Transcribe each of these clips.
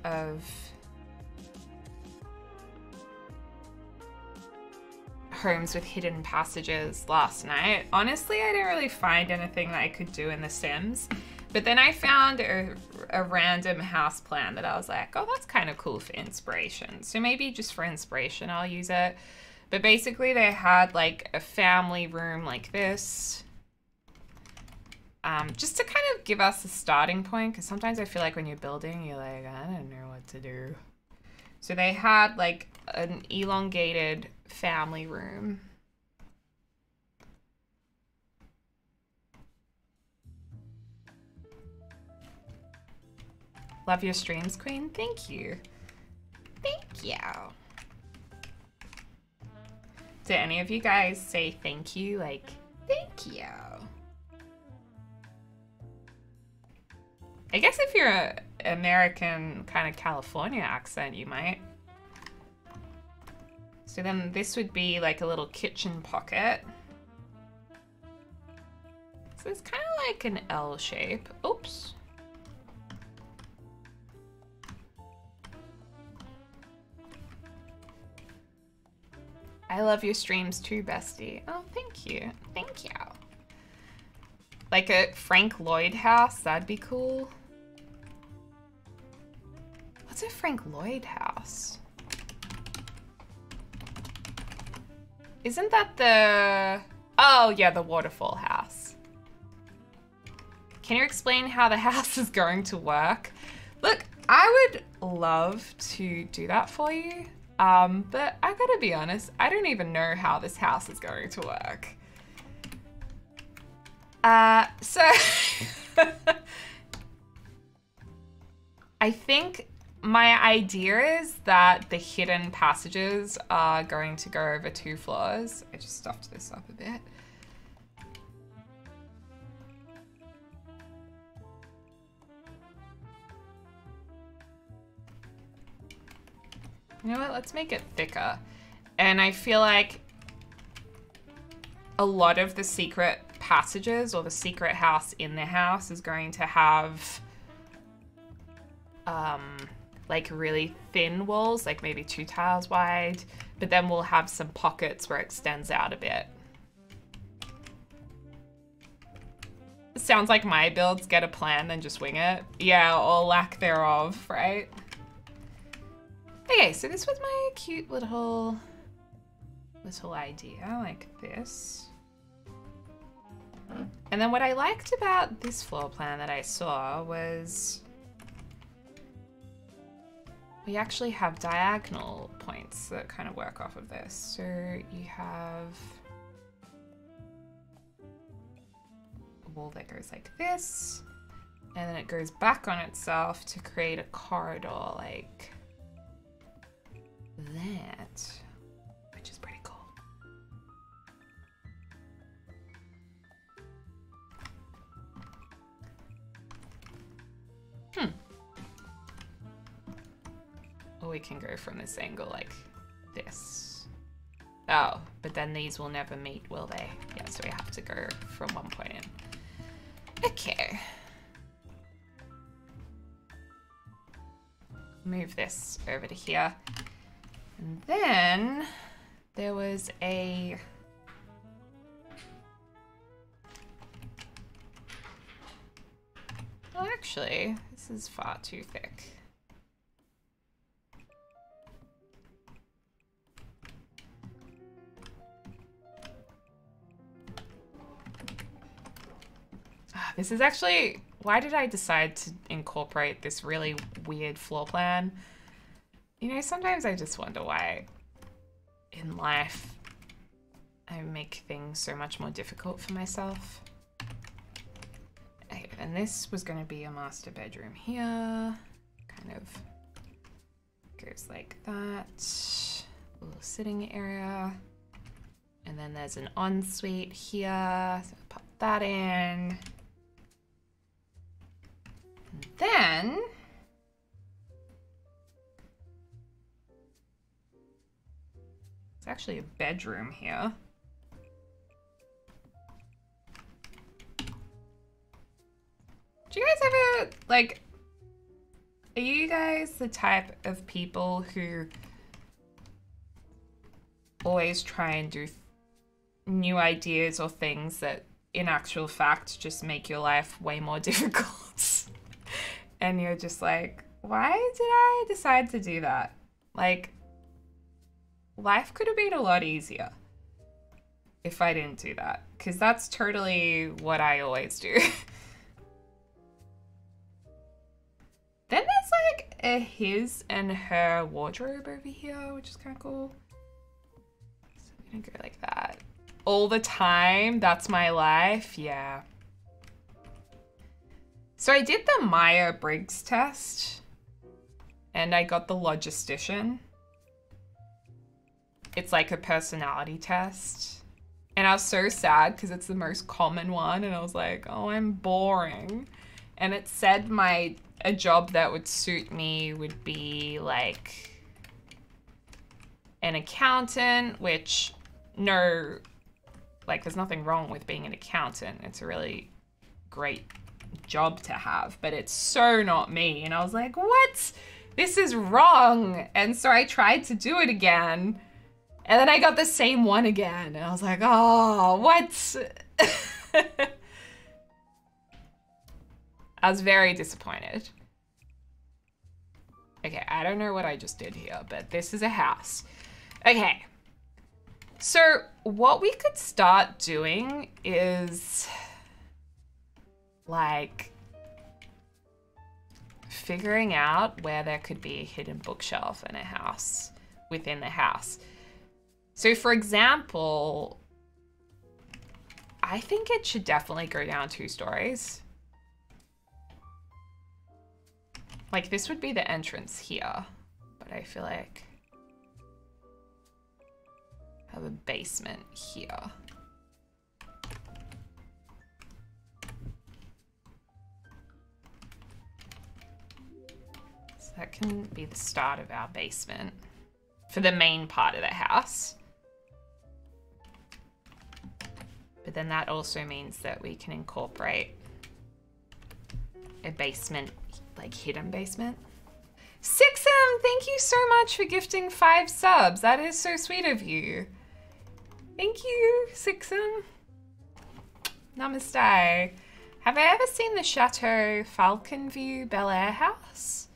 of homes with hidden passages last night. Honestly, I didn't really find anything that I could do in The Sims. But then I found a random house plan that I was like, oh, that's kind of cool for inspiration. So maybe just for inspiration, I'll use it. But basically they had like a family room like this. Just to kind of give us a starting point, because sometimes I feel like when you're building, you're like, I don't know what to do. So they had like an elongated family room. Love your streams, Queen. Thank you. Thank you. Did any of you guys say thank you? Like, thank you. I guess if you're an American kind of California accent, you might. So then this would be like a little kitchen pocket. So it's kind of like an L shape. Oops. I love your streams too, bestie. Oh, thank you. Thank you. Like a Frank Lloyd house, that'd be cool. What's a Frank Lloyd house? Isn't that the... Oh, yeah, the waterfall house. Can you explain how the house is going to work? Look, I would love to do that for you. But I gotta be honest, I don't even know how this house is going to work. So I think my idea is that the hidden passages are going to go over 2 floors. I just stuffed this up a bit. You know what, let's make it thicker. And I feel like a lot of the secret passages or the secret house in the house is going to have like really thin walls, like maybe 2 tiles wide, but then we'll have some pockets where it extends out a bit. It sounds like my builds get a plan then just wing it. Yeah, or lack thereof, right? Okay, so this was my cute little idea, like this. And then what I liked about this floor plan that I saw was we actually have diagonal points that kind of work off of this. So you have a wall that goes like this, and then it goes back on itself to create a corridor like that, which is pretty cool. Or we can go from this angle like this. Oh, but then these will never meet, will they? Yeah, so we have to go from one point in. Okay. Move this over to here. And then there was a... Well, actually, this is far too thick. This is actually... Why did I decide to incorporate this really weird floor plan? You know, sometimes I just wonder why in life I make things so much more difficult for myself. Okay, and this was going to be a master bedroom here. Kind of goes like that. A little sitting area. And then there's an ensuite here. So pop that in. And then it's actually a bedroom here. Do you guys ever, like, are you you guys the type of people who always try and do new ideas or things that in actual fact just make your life way more difficult? And you're just like, why did I decide to do that? Like, life could have been a lot easier if I didn't do that, because that's totally what I always do. Then there's like a his and her wardrobe over here, which is kind of cool. So we're gonna go like that. All the time, that's my life, yeah. So I did the Myers-Briggs test and I got the logistician. It's like a personality test. And I was so sad because it's the most common one. And I was like, oh, I'm boring. And it said a job that would suit me would be like an accountant, which no, like there's nothing wrong with being an accountant. It's a really great job to have, but it's so not me. And I was like, what? This is wrong. And so I tried to do it again. And then I got the same one again. And I was like, oh, what? I was very disappointed. Okay, I don't know what I just did here, but this is a house. Okay. So what we could start doing is like figuring out where there could be a hidden bookshelf in a house, within the house. So for example, I think it should definitely go down 2 stories. Like this would be the entrance here, but I feel like I have a basement here. So that can be the start of our basement for the main part of the house. But then that also means that we can incorporate a basement, like hidden basement. Sixum, thank you so much for gifting 5 subs. That is so sweet of you. Thank you, Sixum. Namaste. Have I ever seen the Chateau Falconview Bel Air house?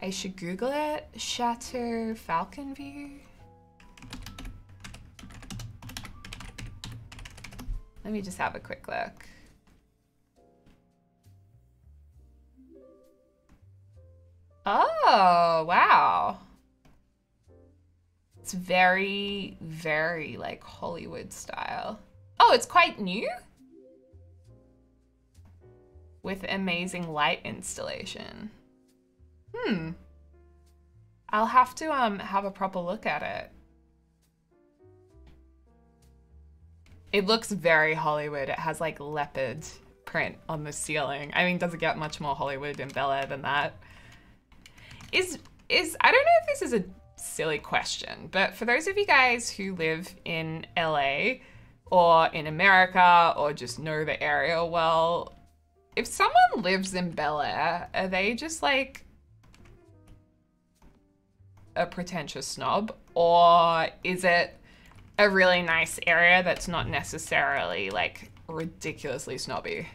I should Google it. Chateau Falconview. Let me just have a quick look. Oh, wow. It's very, very like Hollywood style. Oh, it's quite new? With amazing light installation. I'll have to have a proper look at it. It looks very Hollywood. It has like leopard print on the ceiling. I mean, does it get much more Hollywood in Bel Air than that? I don't know if this is a silly question, but for those of you guys who live in LA or in America or just know the area well, if someone lives in Bel Air, are they just like a pretentious snob, or is it a really nice area that's not necessarily like ridiculously snobby?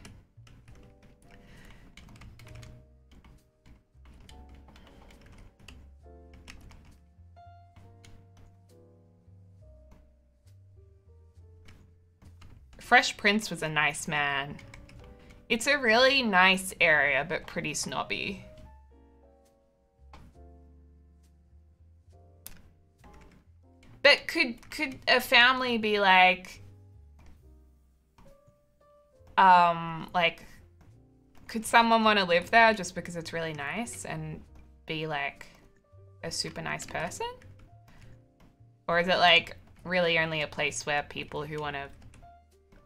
Fresh Prince was a nice man. It's a really nice area, but pretty snobby. But could a family be like, could someone want to live there just because it's really nice and be like a super nice person? Or is it like really only a place where people who want to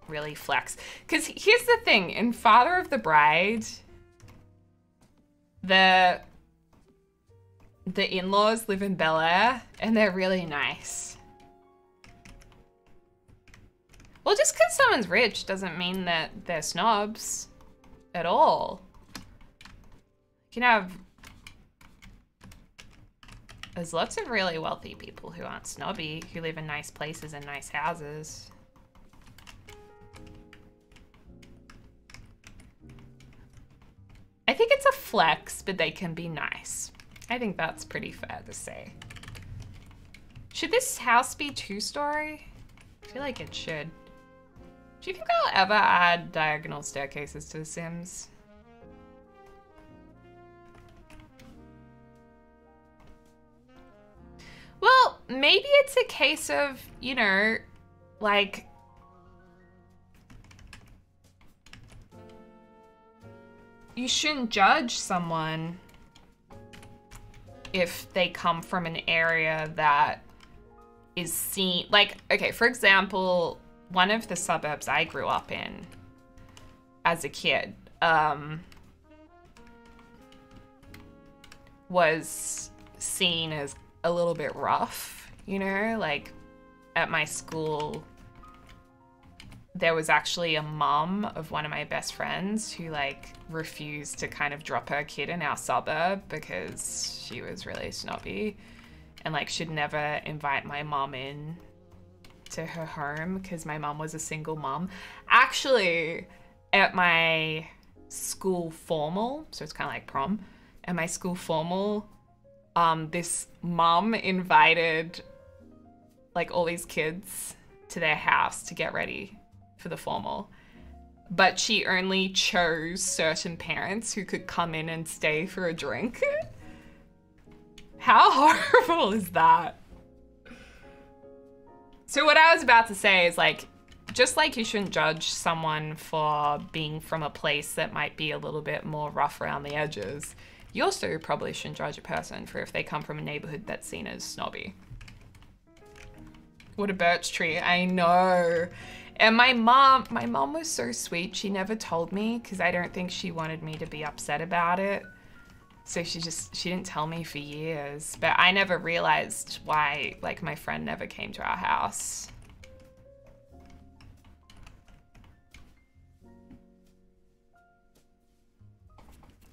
really flex? Because here's the thing, in Father of the Bride, the in-laws live in Bel Air and they're really nice. Well, just because someone's rich doesn't mean that they're snobs at all. You can have There's lots of really wealthy people who aren't snobby, who live in nice places and nice houses. I think it's a flex, but they can be nice. I think that's pretty fair to say. Should this house be 2-story? I feel like it should. Do you think I'll ever add diagonal staircases to The Sims? Well, maybe it's a case of, you know, like, you shouldn't judge someone if they come from an area that is seen, like, okay, for example, one of the suburbs I grew up in as a kid was seen as a little bit rough, you know, like at my school, there was actually a mom of one of my best friends who like refused to kind of drop her kid in our suburb because she was really snobby and like should never invite my mom in to her home because my mom was a single mom. Actually, at my school formal, so it's kind of like prom, at my school formal, this mom invited like all these kids to their house to get ready for the formal, but she only chose certain parents who could come in and stay for a drink. How horrible is that? So what I was about to say is like, just like you shouldn't judge someone for being from a place that might be a little bit more rough around the edges, you also probably shouldn't judge a person for if they come from a neighborhood that's seen as snobby. What a birch tree, I know. And my mom was so sweet. She never told me because I don't think she wanted me to be upset about it. So she didn't tell me for years, but I never realized why like my friend never came to our house.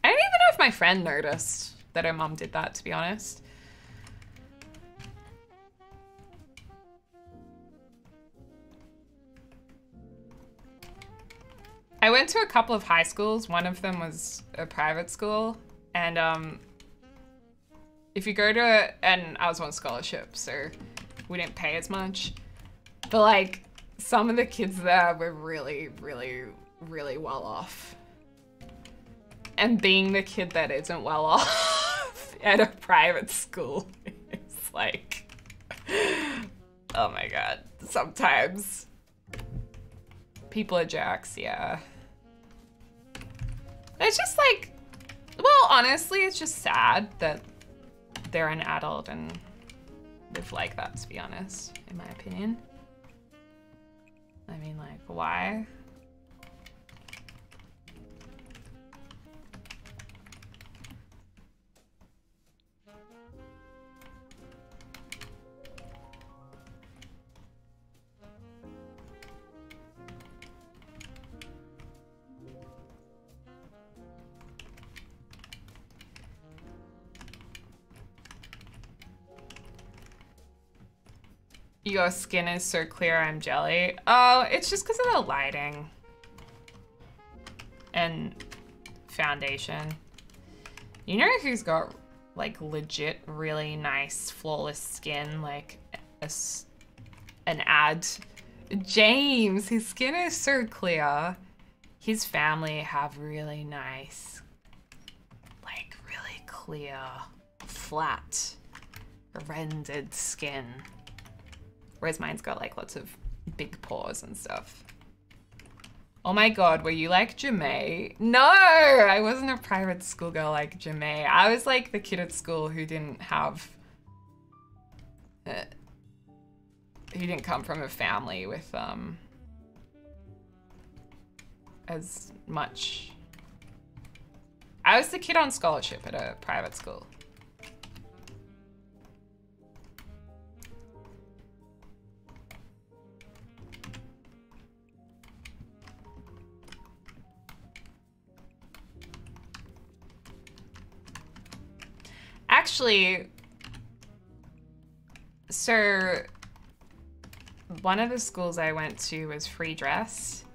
I don't even know if my friend noticed that her mom did that, to be honest. I went to a couple of high schools. One of them was a private school. And if you go to and I was on scholarship, so we didn't pay as much. But like some of the kids there were really, really, really well off. And being the kid that isn't well off at a private school is like, oh my God, sometimes people are jerks, yeah. It's just like, well, honestly, it's just sad that they're an adult and live like that, to be honest, in my opinion. I mean, like, why? Your skin is so clear, I'm jelly. Oh, it's just because of the lighting and foundation. You know who's got like legit really nice flawless skin, like an ad? James, his skin is so clear. His family have really nice, like really clear, flat, rendered skin. Whereas mine's got like lots of big pores and stuff. Oh my God, were you like Jamae? No, I wasn't a private school girl like Jamae. I was like the kid at school who didn't have, who didn't come from a family with as much. I was the kid on scholarship at a private school. Actually, So one of the schools I went to was free dress.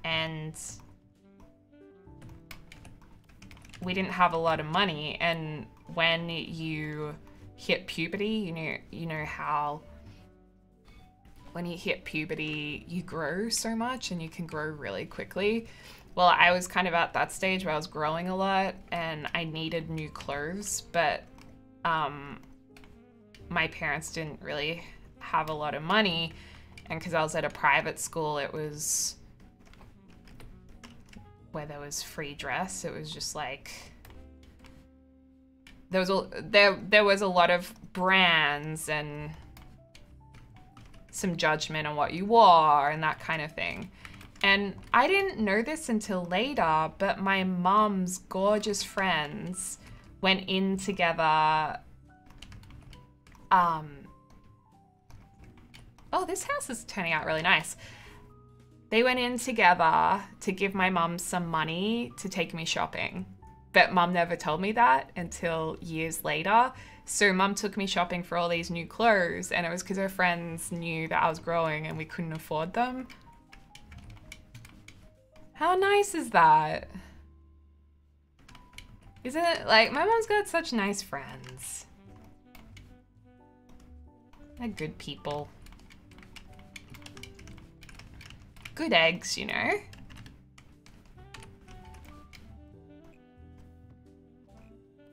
And we didn't have a lot of money, and when you hit puberty, you know how when you hit puberty you grow so much and you can grow really quickly. Well, I was kind of at that stage where I was growing a lot and I needed new clothes, but my parents didn't really have a lot of money, and because I was at a private school, it was where there was free dress. It was just like there was a lot of brands and some judgment on what you wore and that kind of thing. And I didn't know this until later, but my mom's gorgeous friends went in together. Oh, this house is turning out really nice. They went in together to give my mum some money to take me shopping. But mum never told me that until years later. So mum took me shopping for all these new clothes, and it was because her friends knew that I was growing and we couldn't afford them. How nice is that? Isn't it? Like, my mom's got such nice friends. They're good people. Good eggs, you know?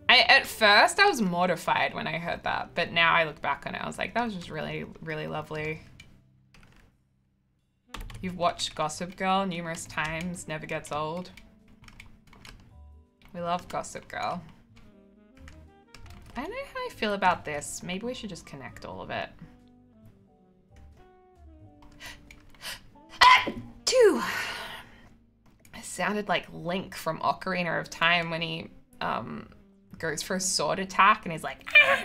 At first, I was mortified when I heard that, but now I look back on it, I was like, that was just really, really lovely. You've watched Gossip Girl numerous times, never gets old. We love Gossip Girl. I don't know how I feel about this. Maybe we should just connect all of it. Two. It sounded like Link from Ocarina of Time when he goes for a sword attack and he's like, ah!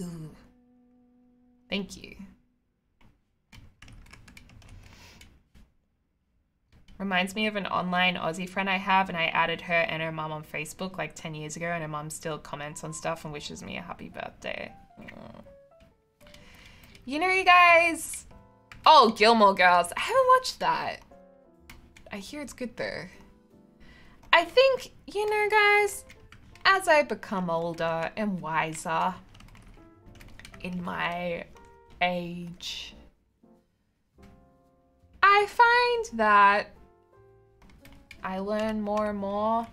Ooh. Thank you. Reminds me of an online Aussie friend I have, and I added her and her mum on Facebook like 10 years ago, and her mum still comments on stuff and wishes me a happy birthday. You know, you guys. Oh, Gilmore Girls. I haven't watched that. I hear it's good though. I think, you know, guys, as I become older and wiser in my age, I find that I learn more and more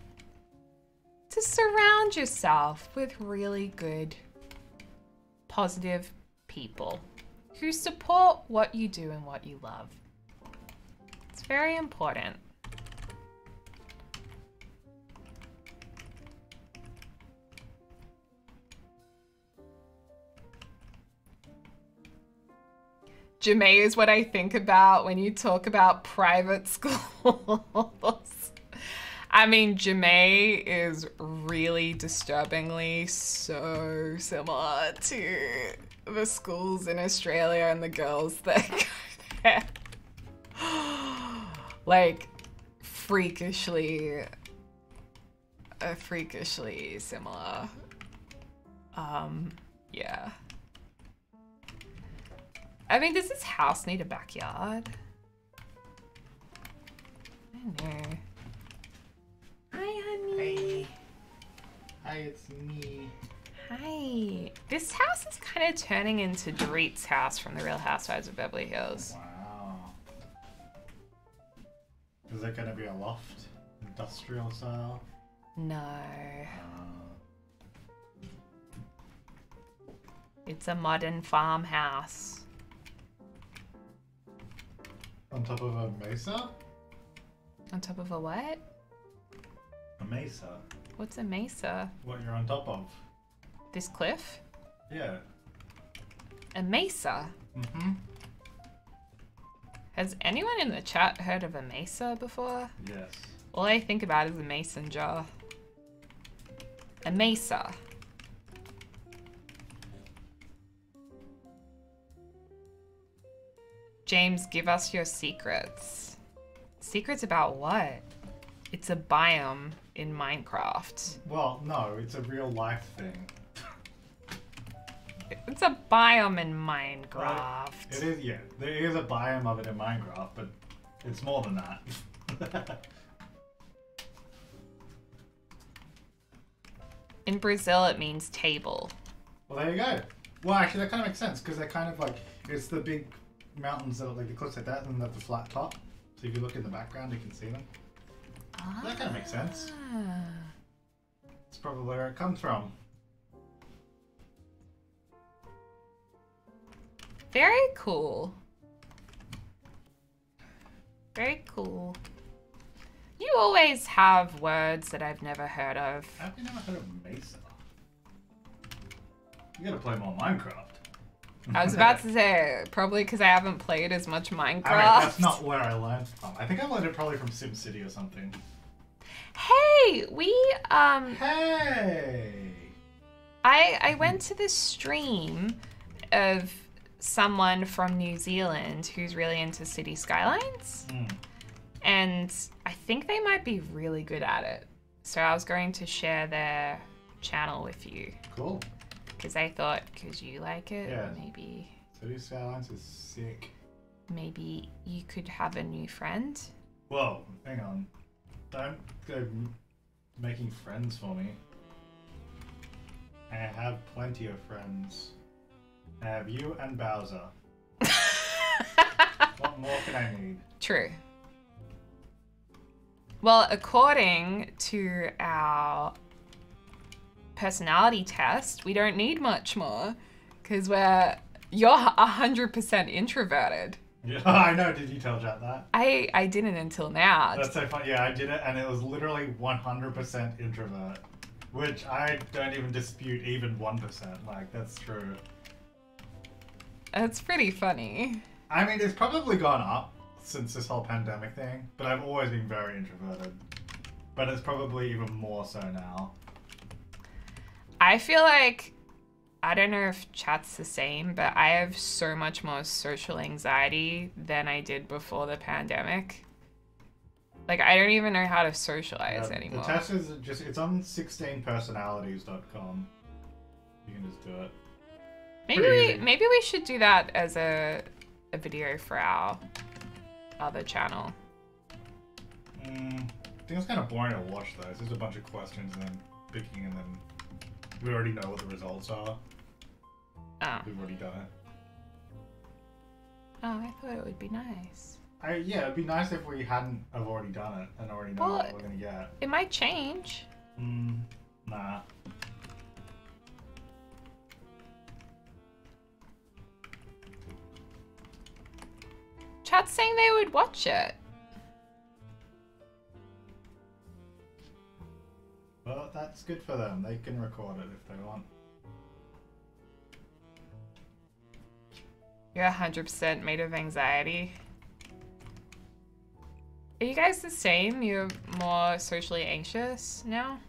to surround yourself with really good, positive people who support what you do and what you love. It's very important. Jamae is what I think about when you talk about private schools. I mean, Jamae is really disturbingly so similar to the schools in Australia and the girls that go there. Like, freakishly similar. Yeah. I mean, does this house need a backyard? I don't know. Hi, honey. Hey. Hi, it's me. Hi. This house is kind of turning into Dorit's house from The Real Housewives of Beverly Hills. Wow. Is it going to be a loft? Industrial style? No. It's a modern farmhouse. On top of a mesa? On top of a what? A mesa. What's a mesa? What you're on top of? This cliff? Yeah. A mesa? Mm-hmm. Has anyone in the chat heard of a mesa before? Yes. All I think about is a mason jar. A mesa. James, give us your secrets. Secrets about what? It's a biome in Minecraft. Well, no, it's a real life thing. It's a biome in Minecraft. It is, yeah. There is a biome of it in Minecraft, but it's more than that. In Brazil, it means table. Well, there you go. Well, actually, that kind of makes sense because they're kind of like, it's the big mountains that are like the cliffs like that, and then they have the flat top. So if you look in the background, you can see them. That kind of makes sense. It's probably where it comes from. Very cool. Very cool. You always have words that I've never heard of. Have you never heard of Mesa? You gotta play more Minecraft. I was about to say, probably because I haven't played as much Minecraft. I mean, that's not where I learned from. I think I learned it probably from SimCity or something. Hey, Hey! I went to this stream of someone from New Zealand who's really into city skylines. And I think they might be really good at it. So I was going to share their channel with you. Cool. Because I thought, because you like it, Yeah. maybe City Skylines is sick. maybe you could have a new friend. Whoa, hang on. Don't go making friends for me. I have plenty of friends. I have you and Bowser. What more can I need? True. Well, according to our personality test, we don't need much more because you're 100% introverted. Yeah, I know. Did you tell Jack that? I didn't until now. That's so funny. Yeah, I did it, and it was literally 100% introvert, which I don't even dispute even 1%. Like, that's true. That's pretty funny. I mean, it's probably gone up since this whole pandemic thing, but I've always been very introverted. But it's probably even more so now. I feel like, I don't know if chat's the same, but I have so much more social anxiety than I did before the pandemic. Like, I don't even know how to socialize anymore. The test is just, it's on 16personalities.com. You can just do it. Maybe we should do that as a video for our other channel. I think it's kind of boring to watch though. It's just a bunch of questions and then picking, and then we already know what the results are. Oh. We've already done it. Oh, I thought it would be nice. Yeah, it'd be nice if we hadn't have already done it and already know what we're gonna get. It might change. Nah. Chat's saying they would watch it. Well, that's good for them. They can record it if they want. You're 100% made of anxiety. Are you guys the same? You're more socially anxious now?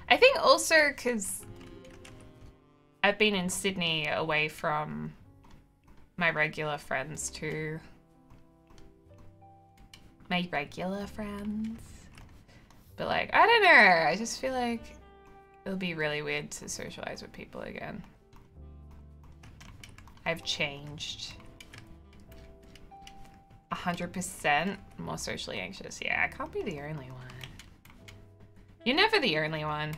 I think also because I've been in Sydney away from my regular friends too. My regular friends. But like, I don't know. I just feel like it'll be really weird to socialize with people again. I've changed. 100% more socially anxious. Yeah, I can't be the only one. You're never the only one.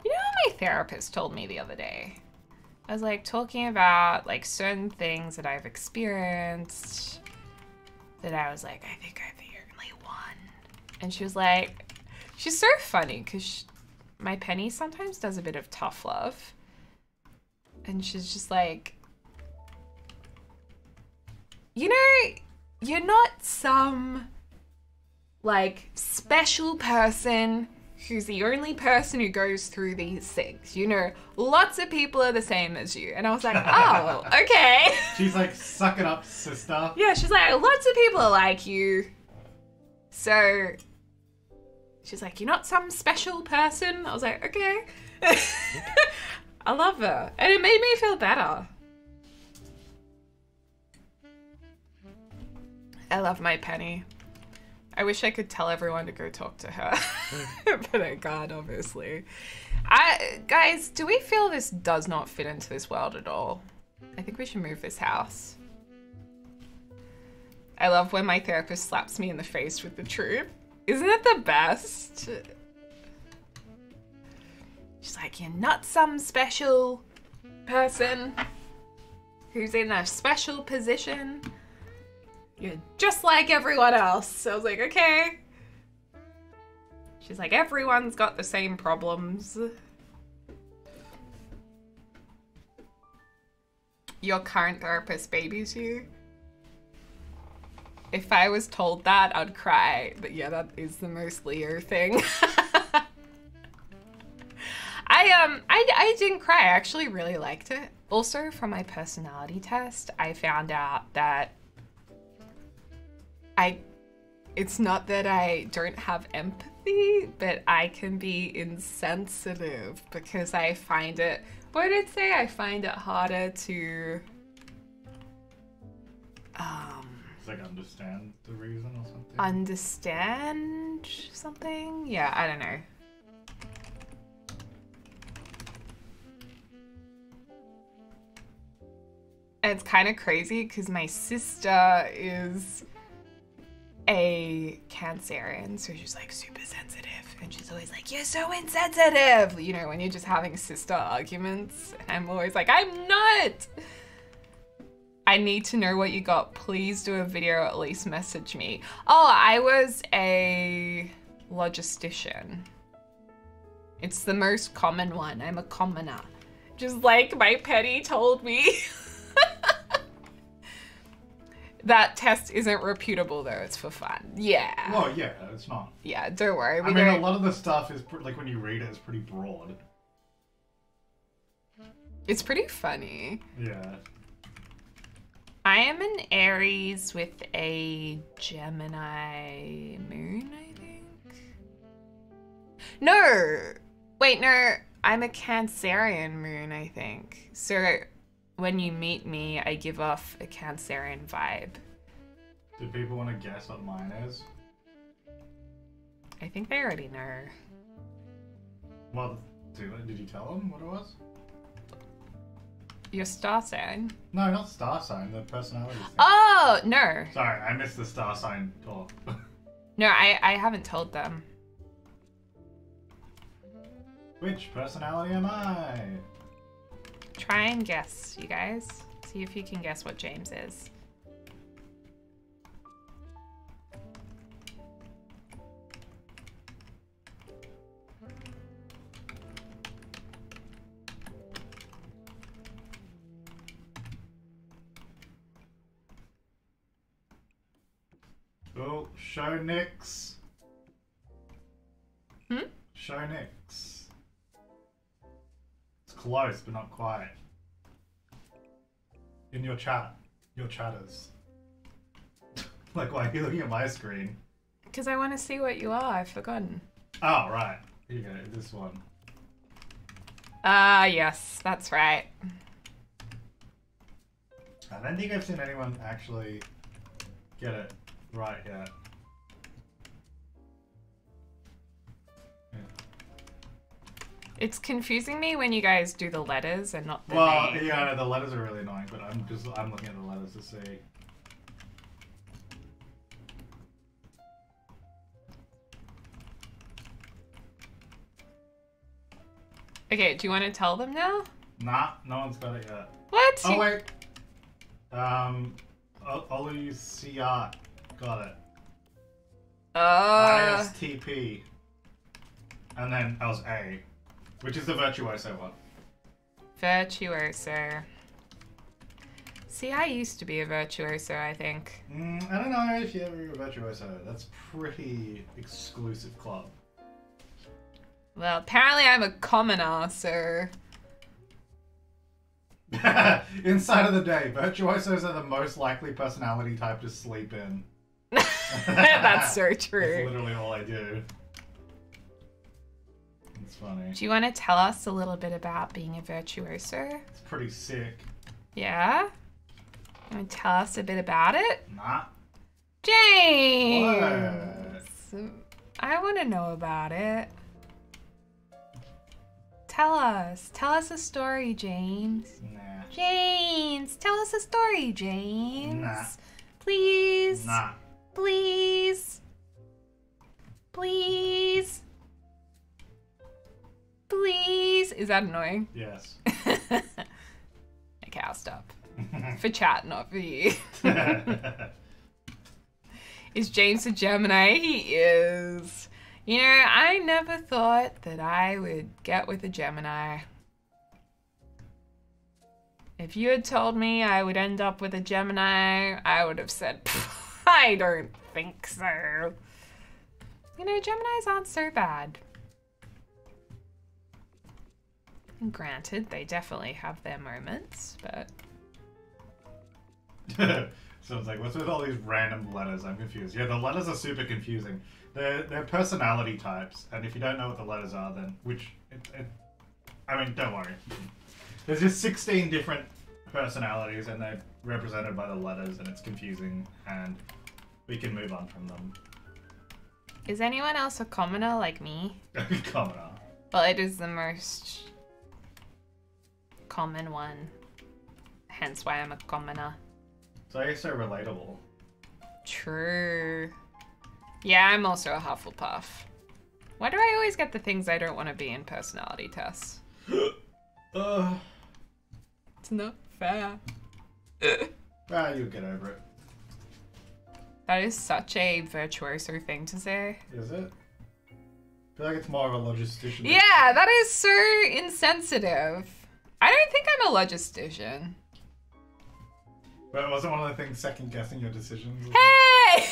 You know what my therapist told me the other day? I was like talking about like certain things that I've experienced that I was like, I think I'm the only one. And she was like, she's so funny because my Penny sometimes does a bit of tough love. And she's just like, you know, you're not some like special person who's the only person who goes through these things. You know, lots of people are the same as you. And I was like, oh, okay. She's like, suck it up, sister. Yeah, she's like, lots of people are like you. So she's like, you're not some special person. I was like, okay. I love it. And it made me feel better. I love my Penny. I wish I could tell everyone to go talk to her. But I can't, obviously. Guys, do we feel this does not fit into this world at all? I think we should move this house. I love when my therapist slaps me in the face with the truth. Isn't it the best? She's like, you're not some special person who's in a special position. You're just like everyone else. So I was like, okay. She's like, everyone's got the same problems. Your current therapist babies you? If I was told that, I'd cry. But yeah, that is the most Leo thing. I didn't cry. I actually really liked it. Also, from my personality test, I found out that it's not that I don't have empathy, but I can be insensitive because I find it, what did it say? I find it harder to, It's like understand the reason or something? understand something? Yeah, I don't know. And it's kind of crazy because my sister is a Cancerian, so she's like super sensitive, and she's always like, you're so insensitive, you know, when you're just having sister arguments, and I'm always like, I'm not. I need to know what you got. Please do a video, or at least message me. Oh, I was a logistician. It's the most common one. I'm a commoner. Just like my Penny told me. That test isn't reputable though, it's for fun. Yeah. Well, yeah, it's not. Yeah, don't worry. I mean, a lot of the stuff is, like, when you read it, it's pretty broad. It's pretty funny. Yeah. I am an Aries with a Gemini moon, I think. No! Wait, no. I'm a Cancerian moon, I think. So when you meet me, I give off a Cancerian vibe. Do people want to guess what mine is? I think they already know. Well, did you tell them what it was? Your star sign? No, not star sign, the personality thing. Oh, no. Sorry, I missed the star sign talk. No, I haven't told them. Which personality am I? Try and guess, you guys. See if you can guess what James is. Oh, show Nix. Hmm? Show Nix. It's close, but not quite. In your chat. Your chatters. Like, why are you looking at my screen? Because I want to see what you are. I've forgotten. Oh, right. Here you go. This one. Ah, yes. That's right. I don't think I've seen anyone actually get it right yet. It's confusing me when you guys do the letters and not the Well, name. yeah, the letters are really annoying, but I'm looking at the letters to see. Okay, do you want to tell them now? Nah, no one's got it yet. What? Oh, wait. Olucia got it. ISTP. And then that was A, which is the Virtuoso one. Virtuoso. See, I used to be a virtuoso, I think. I don't know if you ever were a Virtuoso. That's pretty exclusive club. Well, apparently I'm a commoner, so... Inside of the day, Virtuosos are the most likely personality type to sleep in. That's so true. That's literally all I do. That's funny. Do you want to tell us a little bit about being a virtuoso? It's pretty sick. Yeah? You want to tell us a bit about it? Nah. James! I want to know about it. Tell us. Tell us a story, James. Nah. James! Tell us a story, James. Nah. Please. Nah. Please. Please. Please. Is that annoying? Yes. Okay, I'll stop. For chat, not for you. Is James a Gemini? He is. You know, I never thought that I would get with a Gemini. If you had told me I would end up with a Gemini, I would have said, I don't think so. You know, Geminis aren't so bad. And granted, they definitely have their moments, but... So it's like, what's with all these random letters? I'm confused. Yeah, the letters are super confusing. They're personality types, and if you don't know what the letters are, then I mean, don't worry. There's just 16 different personalities, and they're represented by the letters, and it's confusing, and we can move on from them. Is anyone else a commoner like me? Commoner. Well, it is the most common one. Hence why I'm a commoner. So you're so relatable. True. Yeah, I'm also a Hufflepuff. Why do I always get the things I don't want to be in personality tests? It's not fair. You'll get over it. That is such a virtuoso thing to say. Is it? I feel like it's more of a logistician. Yeah, that is so insensitive. I don't think I'm a logistician. But it wasn't one of the things second guessing your decisions? Hey!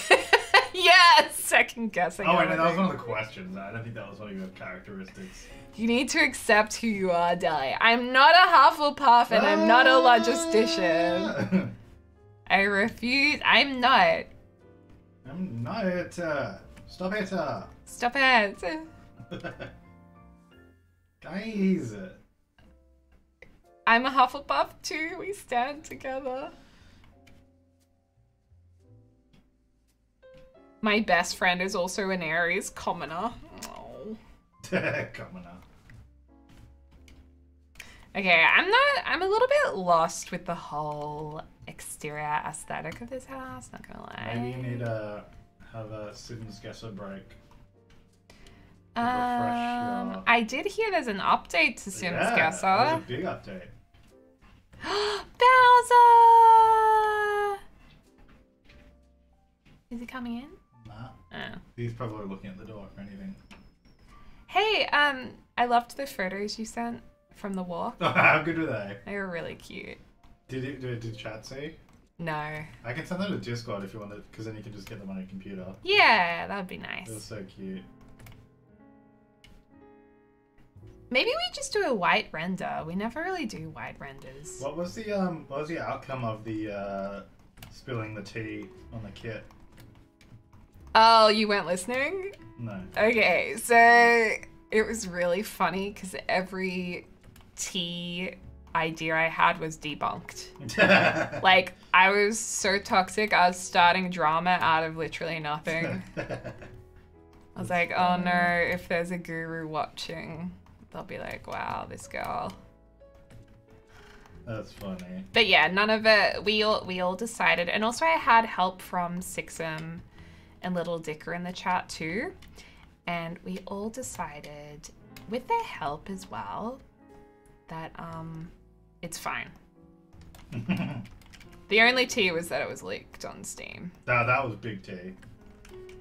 Yes, second guessing. Oh, wait, no, that was one of the questions. I don't think that was one of your characteristics. You need to accept who you are, Deli. I'm not a Hufflepuff and I'm not a logistician. I refuse. I'm not. I'm not it. Stop it. Stop it. Guys. I'm a Hufflepuff too. We stand together. My best friend is also an Aries commoner. Oh. Commoner. Okay, I'm a little bit lost with the whole exterior aesthetic of this house, not gonna lie. Maybe you need to have a Sims Guesser break. I did hear there's an update to Sims Guesser. There's a big update. Bowser! Is he coming in? Nah. Oh. He's probably looking at the door if anything. Hey, I loved the photos you sent from the walk. How good were they? They were really cute. Did chat see? No. I can send them to Discord if you want to, because then you can just get them on your computer. Yeah, that would be nice. It was so cute. Maybe we just do a white render. We never really do white renders. What was the outcome of the spilling the tea on the kit? Oh, you weren't listening? No. Okay, so it was really funny because every tea idea I had was debunked. Like, I was so toxic, I was starting drama out of literally nothing. I was like, oh no, if there's a guru watching, they'll be like, wow, this girl. That's funny. But yeah, none of it, we all decided, and also I had help from Sixum and Little Dicker in the chat too. And we all decided, with their help as well, that it's fine. The only tea was that it was leaked on Steam. That was big tea.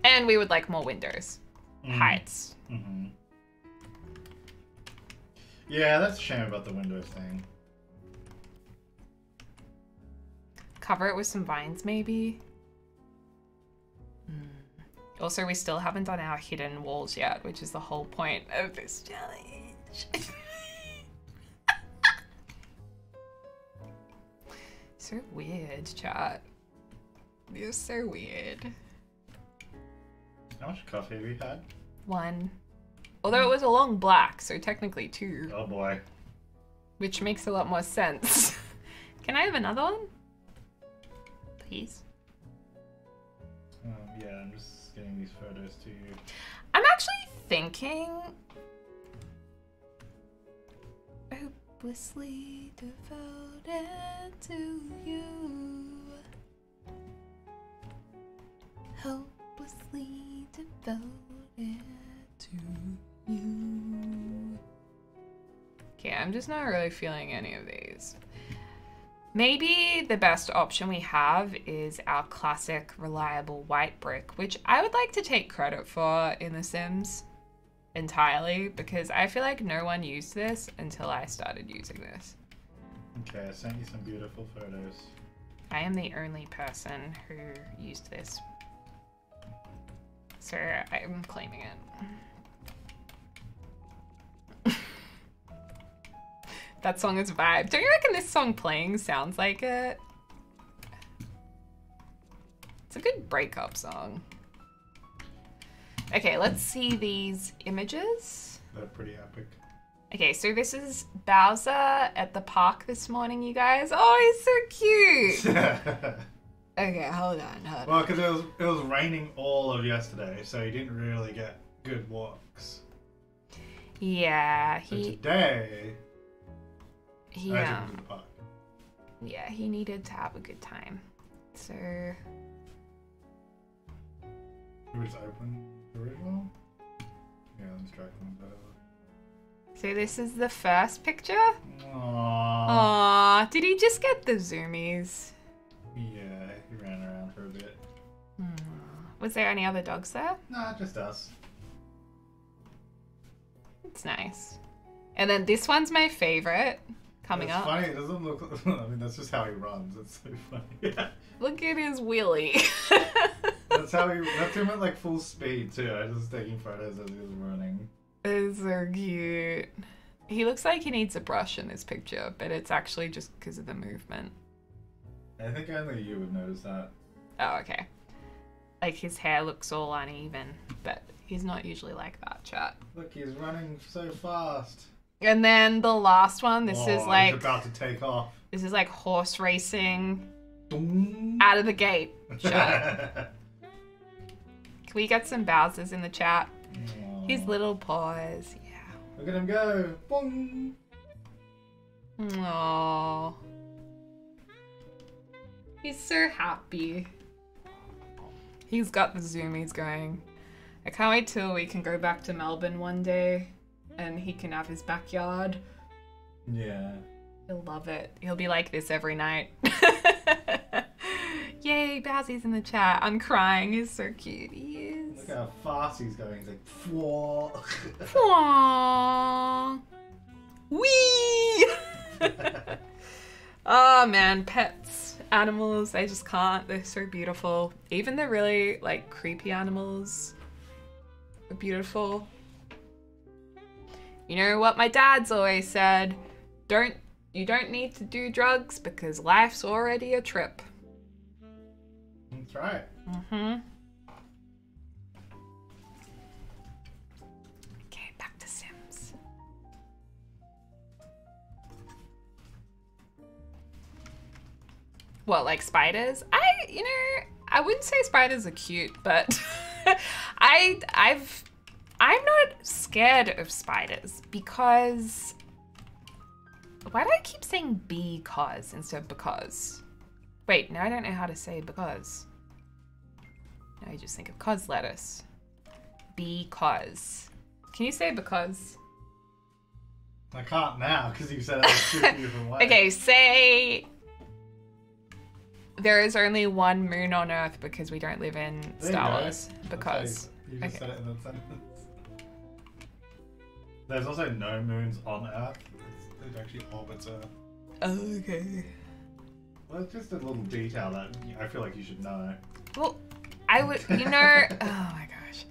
And we would like more windows. Heights. Mm-hmm. Yeah, that's a shame about the Windows thing. Cover it with some vines, maybe? Also, we still haven't done our hidden walls yet, which is the whole point of this challenge. So weird, chat. You're so weird. How much coffee have you had? One. Although it was a long black, so technically 2. Oh boy. Which makes a lot more sense. Can I have another one? Please. Yeah, I'm just getting these photos to you. I'm actually thinking... hopelessly devoted to you. Hopelessly devoted to you. Okay, I'm just not really feeling any of these. Maybe the best option we have is our classic reliable white brick, which I would like to take credit for in The Sims entirely, because I feel like no one used this until I started using this. Okay, I sent you some beautiful photos. I am the only person who used this. So I'm claiming it. That song is vibe. Don't you reckon this song playing sounds like it? It's a good breakup song. Okay, let's see these images. They're pretty epic. Okay, so this is Bowser at the park this morning, you guys. Oh, he's so cute. Okay, hold on. Well, because it was raining all of yesterday, so he didn't really get good walks. Yeah, So today, I took yeah. him to the park. Yeah, he needed to have a good time. So Should we just open the original? Yeah, let's drag them over. So this is the first picture? Aww. Aww, did he just get the zoomies? Yeah, he ran around for a bit. Was there any other dogs there? Nah, just us. It's nice. And then this one's my favorite coming It's up. funny, it doesn't look... I mean, that's just how he runs. It's so funny. Look at his wheelie. That's him at like full speed too. I was just taking photos as he was running. It's so cute. He looks like he needs a brush in this picture, but it's actually just because of the movement. I think only you would notice that. Oh, okay. Like his hair looks all uneven, but he's not usually like that, chat. Look, he's running so fast. And then the last one, this is like... He's about to take off. This is like horse racing Dong. out of the gate. Chat. Can we get some Bowsers in the chat? Aw. His little paws, yeah. Look at him go. Boing. Aww. He's so happy. He's got the zoomies going. I can't wait till we can go back to Melbourne one day and he can have his backyard. Yeah. He'll love it. He'll be like this every night. Yay, Bowsy's in the chat. I'm crying. He's so cute. He is. Look how fast he's going. He's like, whoa. Aww. Wee! Oh man, pets, animals, I just can't. They're so beautiful. Even the really like creepy animals are beautiful. You know what my dad's always said? You don't need to do drugs because life's already a trip. That's right. Mm-hmm. Okay, back to Sims. What, like spiders? I wouldn't say spiders are cute, but I'm not scared of spiders because why do I keep saying because instead of because? Wait, now I don't know how to say because. Now I just think of cos lettuce. Because. Can you say because? I can't now because you said it like 50 different ways. Okay, say there is only one moon on Earth because we don't live in There Star you go. Wars. That's Because. how you just Okay. said it in that sentence. There's also no moons on Earth. It actually orbits Earth. Okay. Well, it's just a little detail that I feel like you should know. Well, I would, oh my gosh.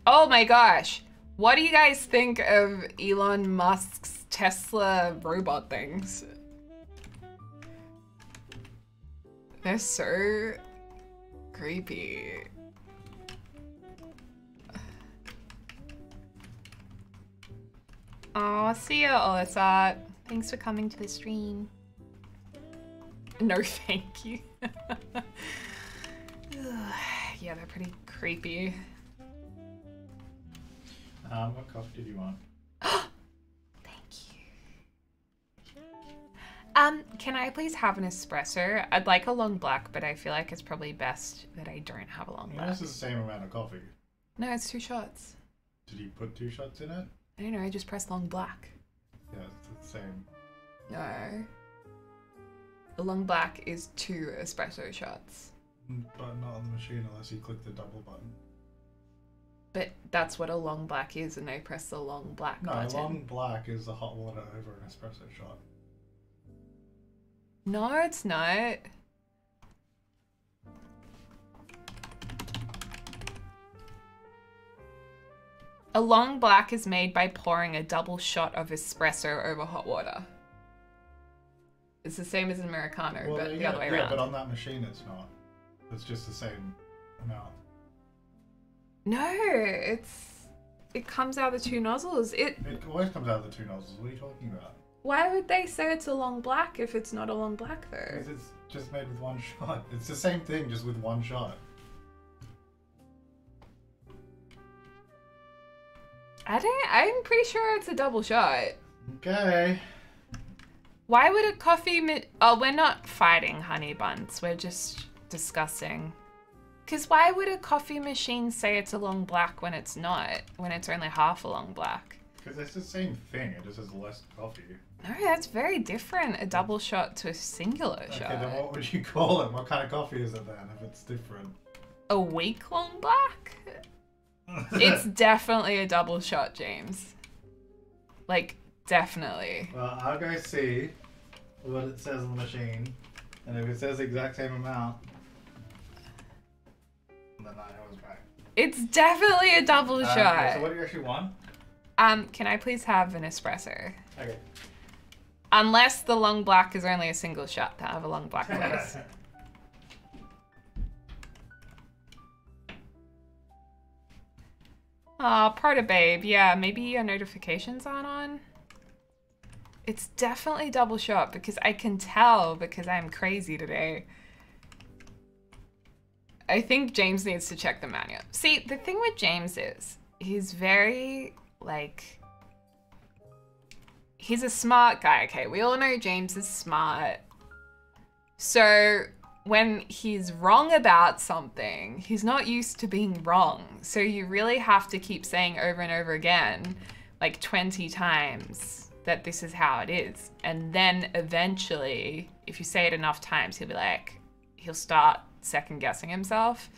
Oh my gosh. What do you guys think of Elon Musk's Tesla robot things? They're so creepy. Oh, see ya, Alyssa. Thanks for coming to the stream. No, thank you. Yeah, they're pretty creepy. What coffee did you want? Thank you. Can I please have an espresso? I'd like a long black, but I feel like it's probably best that I don't have a long black. This is the same amount of coffee. No, it's 2 shots. Did you put 2 shots in it? I don't know, I just pressed long black. Yeah, it's the same. No. The long black is 2 espresso shots. But not on the machine unless you click the double button. But that's what a long black is, and I press the long black button. No, long black is the hot water over an espresso shot. No, it's not. A long black is made by pouring a double shot of espresso over hot water. It's the same as an Americano, but the other way around. Yeah, but on that machine it's not. It's just the same amount. No, it comes out of the 2 nozzles. It always comes out of the 2 nozzles. What are you talking about? Why would they say it's a long black if it's not a long black though? Because it's just made with 1 shot. It's the same thing, just with 1 shot. I'm pretty sure it's a double shot. Okay. Why would a coffee oh, we're not fighting, honey buns. We're just discussing. Because why would a coffee machine say it's a long black when it's not? When it's only half a long black? Because it's the same thing. It just has less coffee. No, that's very different. A double shot to a singular shot. Okay, then what would you call it? What kind of coffee is it then, if it's different? A week long black? It's definitely a double shot, James. Like, definitely. Well, I'll go see what it says on the machine. And if it says the exact same amount, then I know it's right. It's definitely a double shot. Okay, so what do you actually want? Can I please have an espresso? Okay. Unless the long black is only a single shot. I'll have a long black, please. Aw, Proto Babe. Yeah, maybe your notifications aren't on? It's definitely double shot because I can tell because I'm crazy today. I think James needs to check the manual. See, the thing with James is he's very, like, he's a smart guy, okay? We all know James is smart. So when he's wrong about something, he's not used to being wrong. So you really have to keep saying over and over again, like 20 times, that this is how it is. And then eventually, if you say it enough times, he'll be like, he'll start second guessing himself.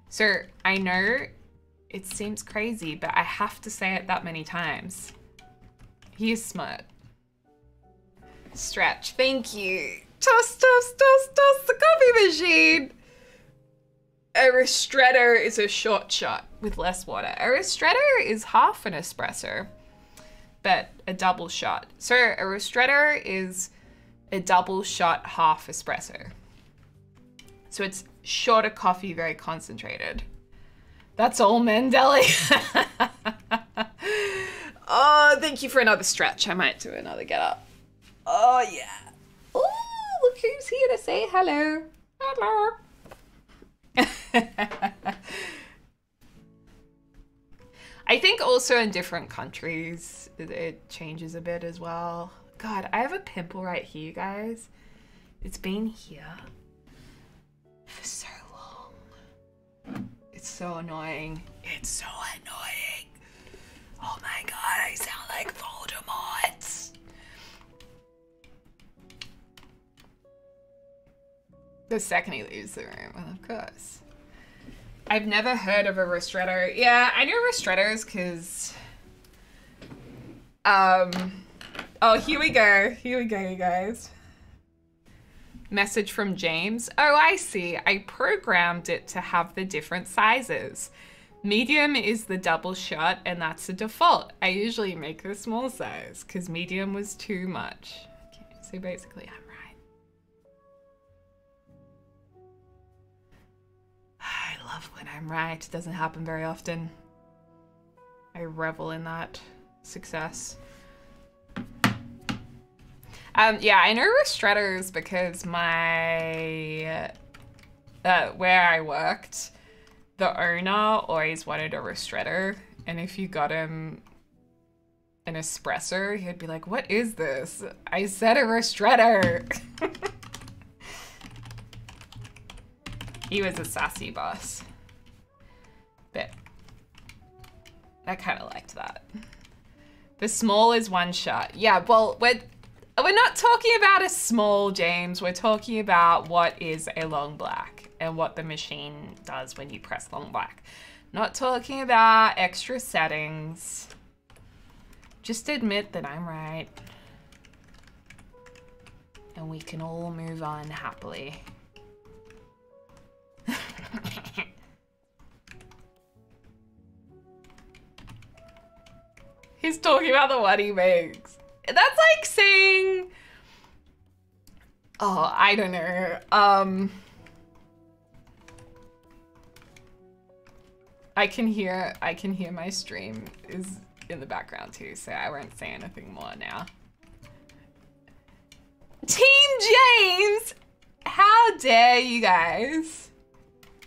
So I know it seems crazy, but I have to say it that many times. He is smart. Stretch, thank you. Toss, toss, toss, toss the coffee machine. A ristretto is a short shot with less water. A ristretto is half an espresso, but a double shot. So a ristretto is a double shot half espresso. So it's shorter coffee, very concentrated. That's all, Mandeli. Oh, thank you for another stretch. I might do another get up. Oh, yeah. Oh, look who's here to say hello. Hello. I think also in different countries, it changes a bit as well. God, I have a pimple right here, guys. It's been here for so long. It's so annoying. It's so annoying. Oh my god, I sound like Voldemort. The second he leaves the room, well, of course. I've never heard of a ristretto. Yeah, I know ristrettos because... Oh, here we go. Here we go, you guys. Message from James. Oh, I see. I programmed it to have the different sizes. Medium is the double shot, and that's the default. I usually make the small size because medium was too much. Okay, so basically, I'm right. I love when I'm right. It doesn't happen very often. I revel in that success. Yeah, I know ristrettors because my where I worked, the owner always wanted a ristrettor, and if you got him an espresso, he'd be like, "What is this? I said a ristrettor." He was a sassy boss, but I kind of liked that. The small is one shot. Yeah, well, we're not talking about a small, James. We're talking about what is a long black and what the machine does when you press long black. Not talking about extra settings. Just admit that I'm right. And we can all move on happily. He's talking about the what he makes. That's like saying, oh, I don't know. I can hear my stream is in the background too, so I won't say anything more now. Team James! How dare you guys?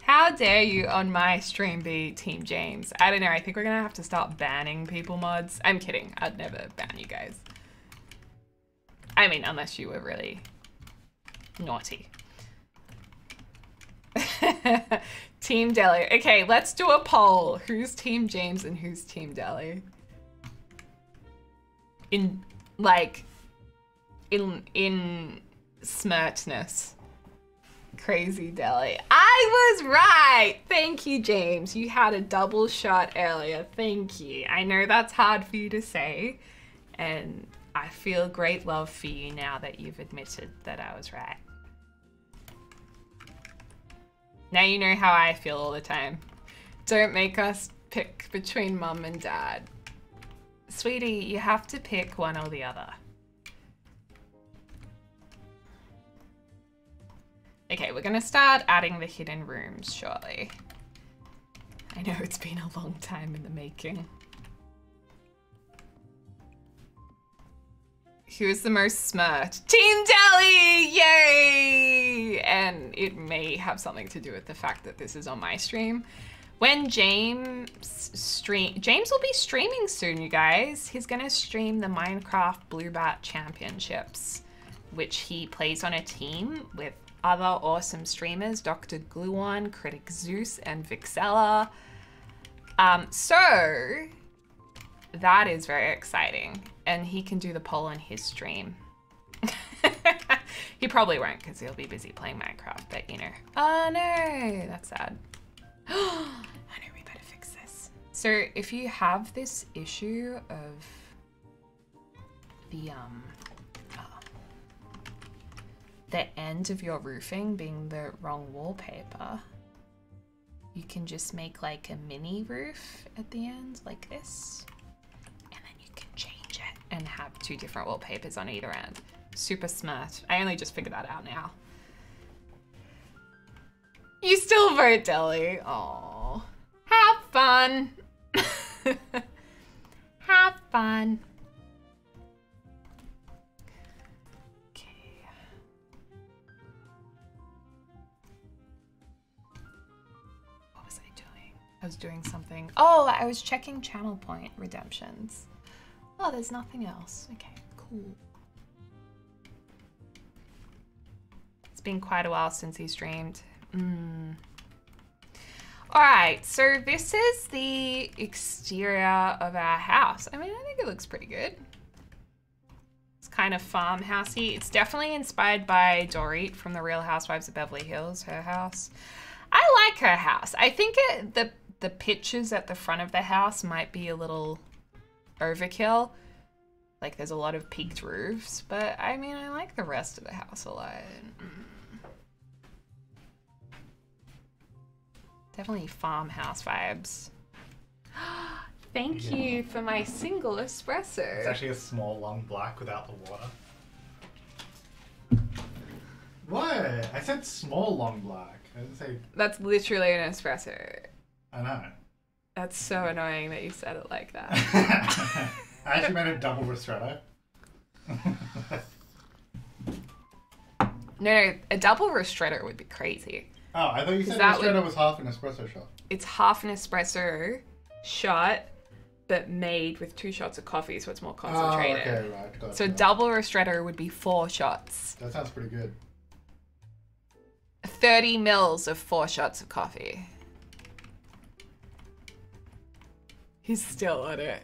How dare you on my stream be Team James? I don't know, I think we're gonna have to start banning people mods. I'm kidding, I'd never ban you guys. I mean, unless you were really naughty. Team Deli. Okay, let's do a poll. Who's Team James and who's Team Deli? In smartness. Crazy Deli. I was right! Thank you, James. You had a double shot earlier. Thank you. I know that's hard for you to say, and I feel great love for you now that you've admitted that I was right. Now you know how I feel all the time. Don't make us pick between mum and dad. Sweetie, you have to pick one or the other. Okay, we're gonna start adding the hidden rooms shortly. I know it's been a long time in the making. Who's the most smart? Team Deli! Yay! And it may have something to do with the fact that this is on my stream. When James will be streaming soon, you guys. He's gonna stream the Minecraft Blue Bat Championships, which he plays on a team with other awesome streamers, Dr. Gluon, Critic Zeus, and Vixella. So that is very exciting. And he can do the poll on his stream. He probably won't because he'll be busy playing Minecraft, but you know. Oh no, that's sad. I know, we better fix this. So if you have this issue of the end of your roofing being the wrong wallpaper, you can just make like a mini roof at the end like this, and then you can change it and have two different wallpapers on either end. Super smart. I only just figured that out now. You still vote Deli. Aww. Have fun. Have fun. I was doing something. Oh, I was checking channel point redemptions. Oh, there's nothing else. Okay, cool. It's been quite a while since he streamed. All right, so this is the exterior of our house. I mean, I think it looks pretty good. It's kind of farmhousey. It's definitely inspired by Dorit from The Real Housewives of Beverly Hills, her house. I like her house. I think the pictures at the front of the house might be a little overkill. Like there's a lot of peaked roofs, but I mean, I like the rest of the house a lot. Definitely farmhouse vibes. Thank you for my single espresso. It's actually a small long black without the water. What? I said small long black. I didn't say... That's literally an espresso. I know. That's so annoying that you said it like that. I actually made a double ristretto. No, a double ristretto would be crazy. Oh, I thought you said that ristretto was half an espresso shot. It's half an espresso shot, but made with 2 shots of coffee, so it's more concentrated. Oh, okay, right. Gotcha. So double ristretto would be 4 shots. That sounds pretty good. 30 mils of 4 shots of coffee. He's still on it.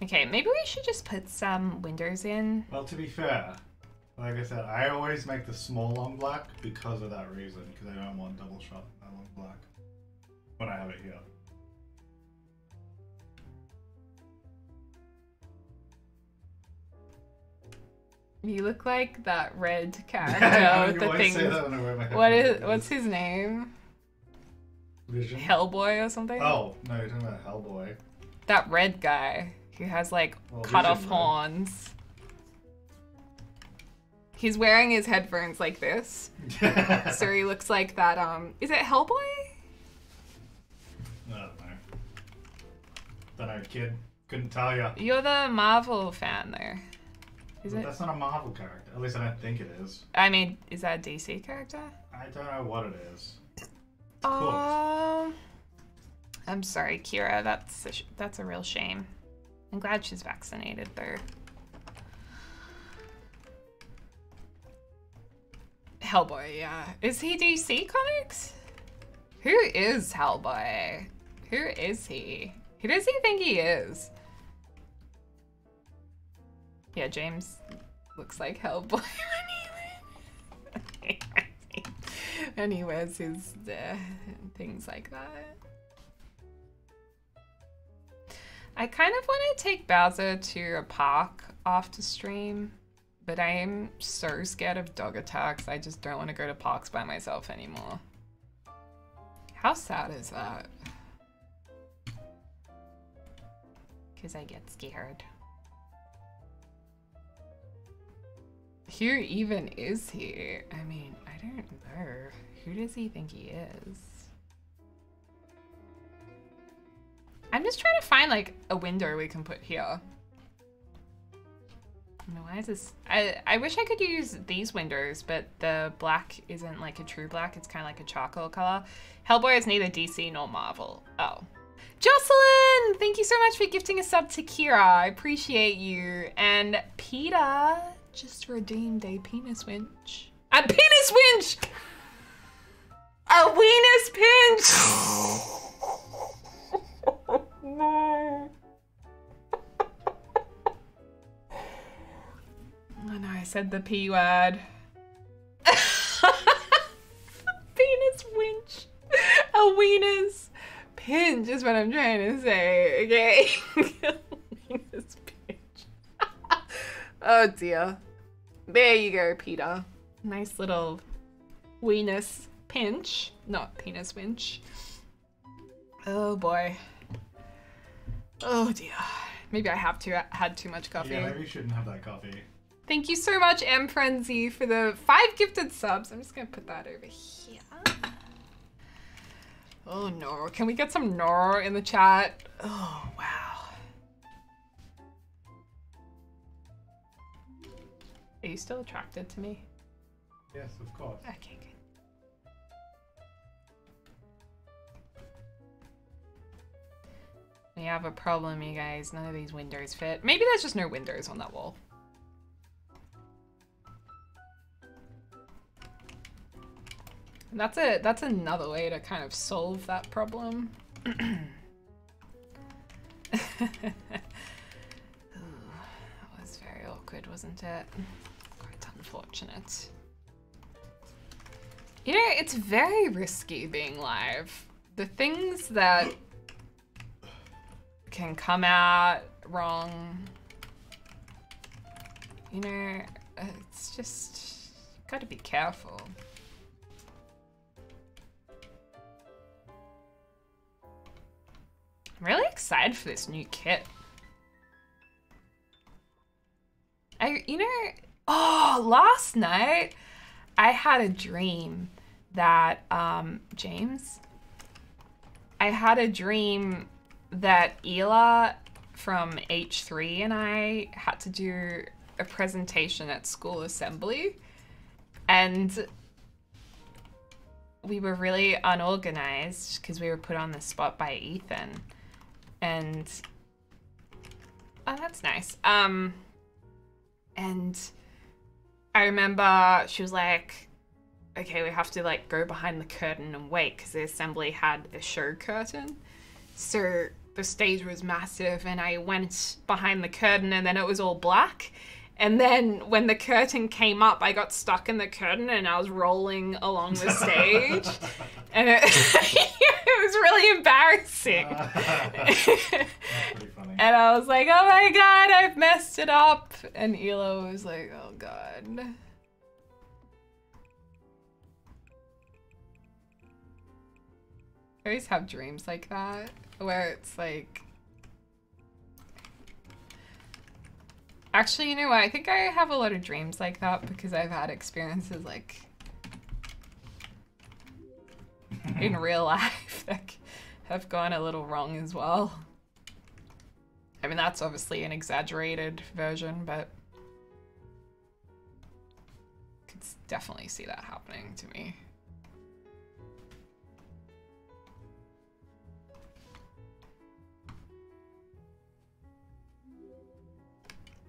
Okay, maybe we should just put some windows in. Well, to be fair, like I said, I always make the small long black because of that reason, because I don't want double shot that long black when I have it here. You look like that red character with the things. What's his name? Vision? Hellboy or something? Oh, no, you're talking about Hellboy. That red guy who has like cut off horns. He's wearing his headphones like this. So he looks like that, is it Hellboy? I don't know. Don't know, kid. Couldn't tell you. You're the Marvel fan there. Is it? That's not a Marvel character. At least I don't think it is. I mean, is that a DC character? I don't know what it is. I'm sorry, Kira. That's a real shame. I'm glad she's vaccinated though. Hellboy, yeah. Is he DC Comics? Who is Hellboy? Who is he? Who does he think he is? Yeah, James looks like Hellboy when he wears his things like that. I kind of want to take Bowser to a park after stream, but I am so scared of dog attacks. I just don't want to go to parks by myself anymore. How sad is that? Because I get scared. Who even is he? I mean, I don't know. Who does he think he is? I'm just trying to find like a window we can put here. No, why is this? I wish I could use these windows, but the black isn't like a true black. It's kind of like a charcoal color. Hellboy is neither DC nor Marvel. Oh. Jocelyn! Thank you so much for gifting a sub to Kira. I appreciate you. And Peter just redeemed a penis winch. A penis winch! A weenus pinch! No. Oh no, I said the P word. Penis winch. A weenus pinch is what I'm trying to say, okay? Weenus pinch. Oh dear. There you go, Peter. Nice little weenus pinch, not penis winch. Oh boy. Oh dear. Maybe I have had too much coffee. Yeah, maybe you shouldn't have that coffee. Thank you so much, M Frenzy, for the 5 gifted subs. I'm just gonna put that over here. Oh no, can we get some no in the chat? Oh wow. Are you still attracted to me? Yes, of course. Okay, good. We have a problem, you guys. None of these windows fit. Maybe there's just no windows on that wall. That's another way to kind of solve that problem. Ooh, that was very awkward, wasn't it? Quite unfortunate. You know, it's very risky being live. The things that can come out wrong, you know, it's just gotta be careful. I'm really excited for this new kit. Last night I had a dream that, James, I had a dream that Ela from H3 and I had to do a presentation at school assembly, and we were really unorganized because we were put on the spot by Ethan. And oh, that's nice. And I remember she was like, okay, we have to like go behind the curtain and wait because the assembly had a show curtain. So the stage was massive and I went behind the curtain and then it was all black. And then when the curtain came up, I got stuck in the curtain and I was rolling along the stage. And it, it was really embarrassing. That's pretty funny. And I was like, oh my God, I've messed it up. And Elo was like, oh God. I always have dreams like that, where it's like... Actually, you know what? I think I have a lot of dreams like that because I've had experiences like in real life that have gone a little wrong as well. I mean, that's obviously an exaggerated version, but I could definitely see that happening to me.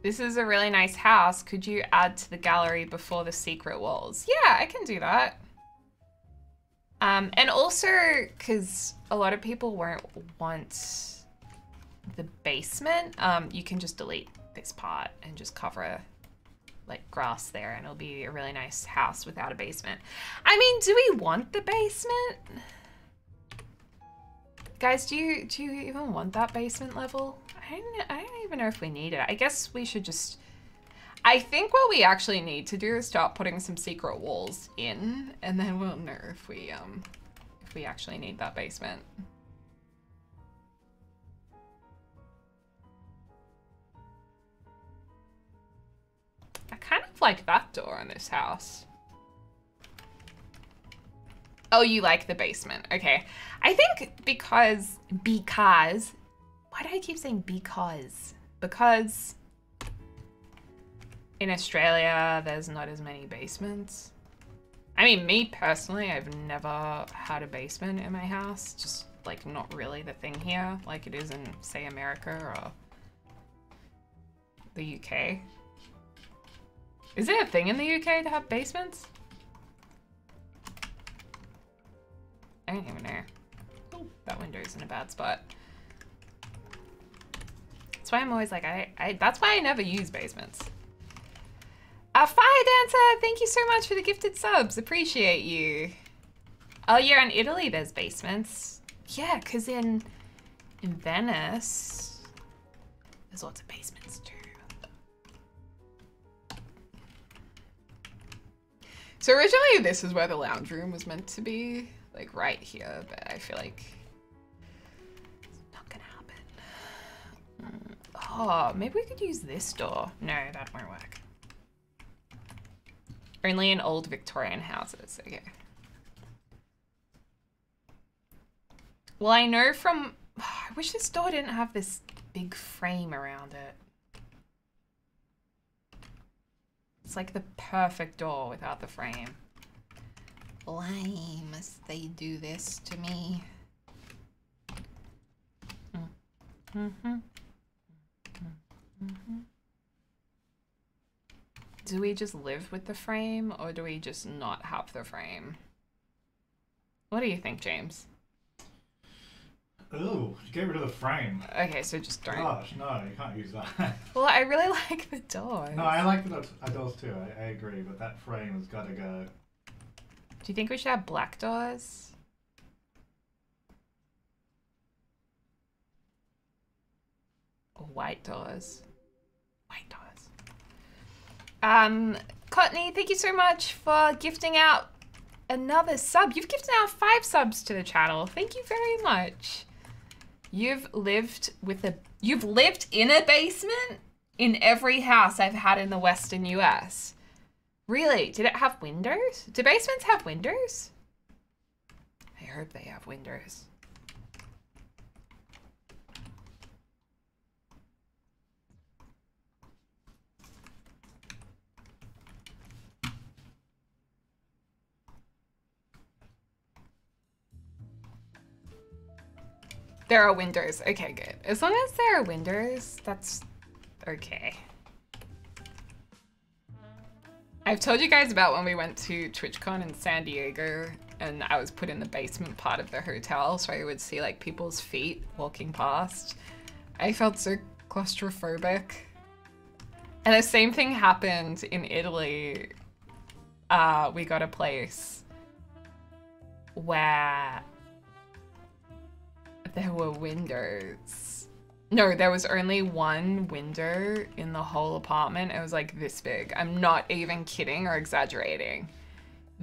This is a really nice house. Could you add to the gallery before the secret walls? Yeah, I can do that. And also, because a lot of people won't want the basement, you can just delete this part and just cover like grass there and it'll be a really nice house without a basement. I mean, do we want the basement? Guys, do you even want that basement level? I don't even know if we need it. I guess we should just... I think what we actually need to do is start putting some secret walls in, and then we'll know if we actually need that basement. I kind of like that door in this house. Oh, you like the basement. Okay. I think because... Why do I keep saying because? Because in Australia, there's not as many basements. I mean, me personally, I've never had a basement in my house. Just like not really the thing here, like it is in, say, America or the UK. Is it a thing in the UK to have basements? I don't even know. Oh, that window's in a bad spot. That's why I'm always like, that's why I never use basements. Fire Dancer, thank you so much for the gifted subs. Appreciate you. Oh yeah, in Italy there's basements. Yeah, because in Venice, there's lots of basements too. So originally this is where the lounge room was meant to be, like right here, but I feel like it's not gonna happen. Oh, maybe we could use this door. No, that won't work. Only in old Victorian houses, okay. Well, I know from, I wish this door didn't have this big frame around it. It's like the perfect door without the frame. Why must they do this to me? Do we just live with the frame or do we just not have the frame? What do you think, James? Ooh, get rid of the frame. Okay, so just don't. Gosh, no, you can't use that. Well, I really like the doors. No, I like the doors too, I agree, but that frame has got to go. Do you think we should have black doors? Or white doors? White doors. Courtney, thank you so much for gifting out another sub. You've gifted out 5 subs to the channel. Thank you very much. You've lived in a basement in every house I've had in the Western US. Really? Did it have windows? Do basements have windows? I hope they have windows. There are windows. Okay, good. As long as there are windows, that's okay. I've told you guys about when we went to TwitchCon in San Diego and I was put in the basement part of the hotel so I would see like people's feet walking past. I felt so claustrophobic. And the same thing happened in Italy. We got a place where there were windows. No, there was only one window in the whole apartment. It was like this big. I'm not even kidding or exaggerating.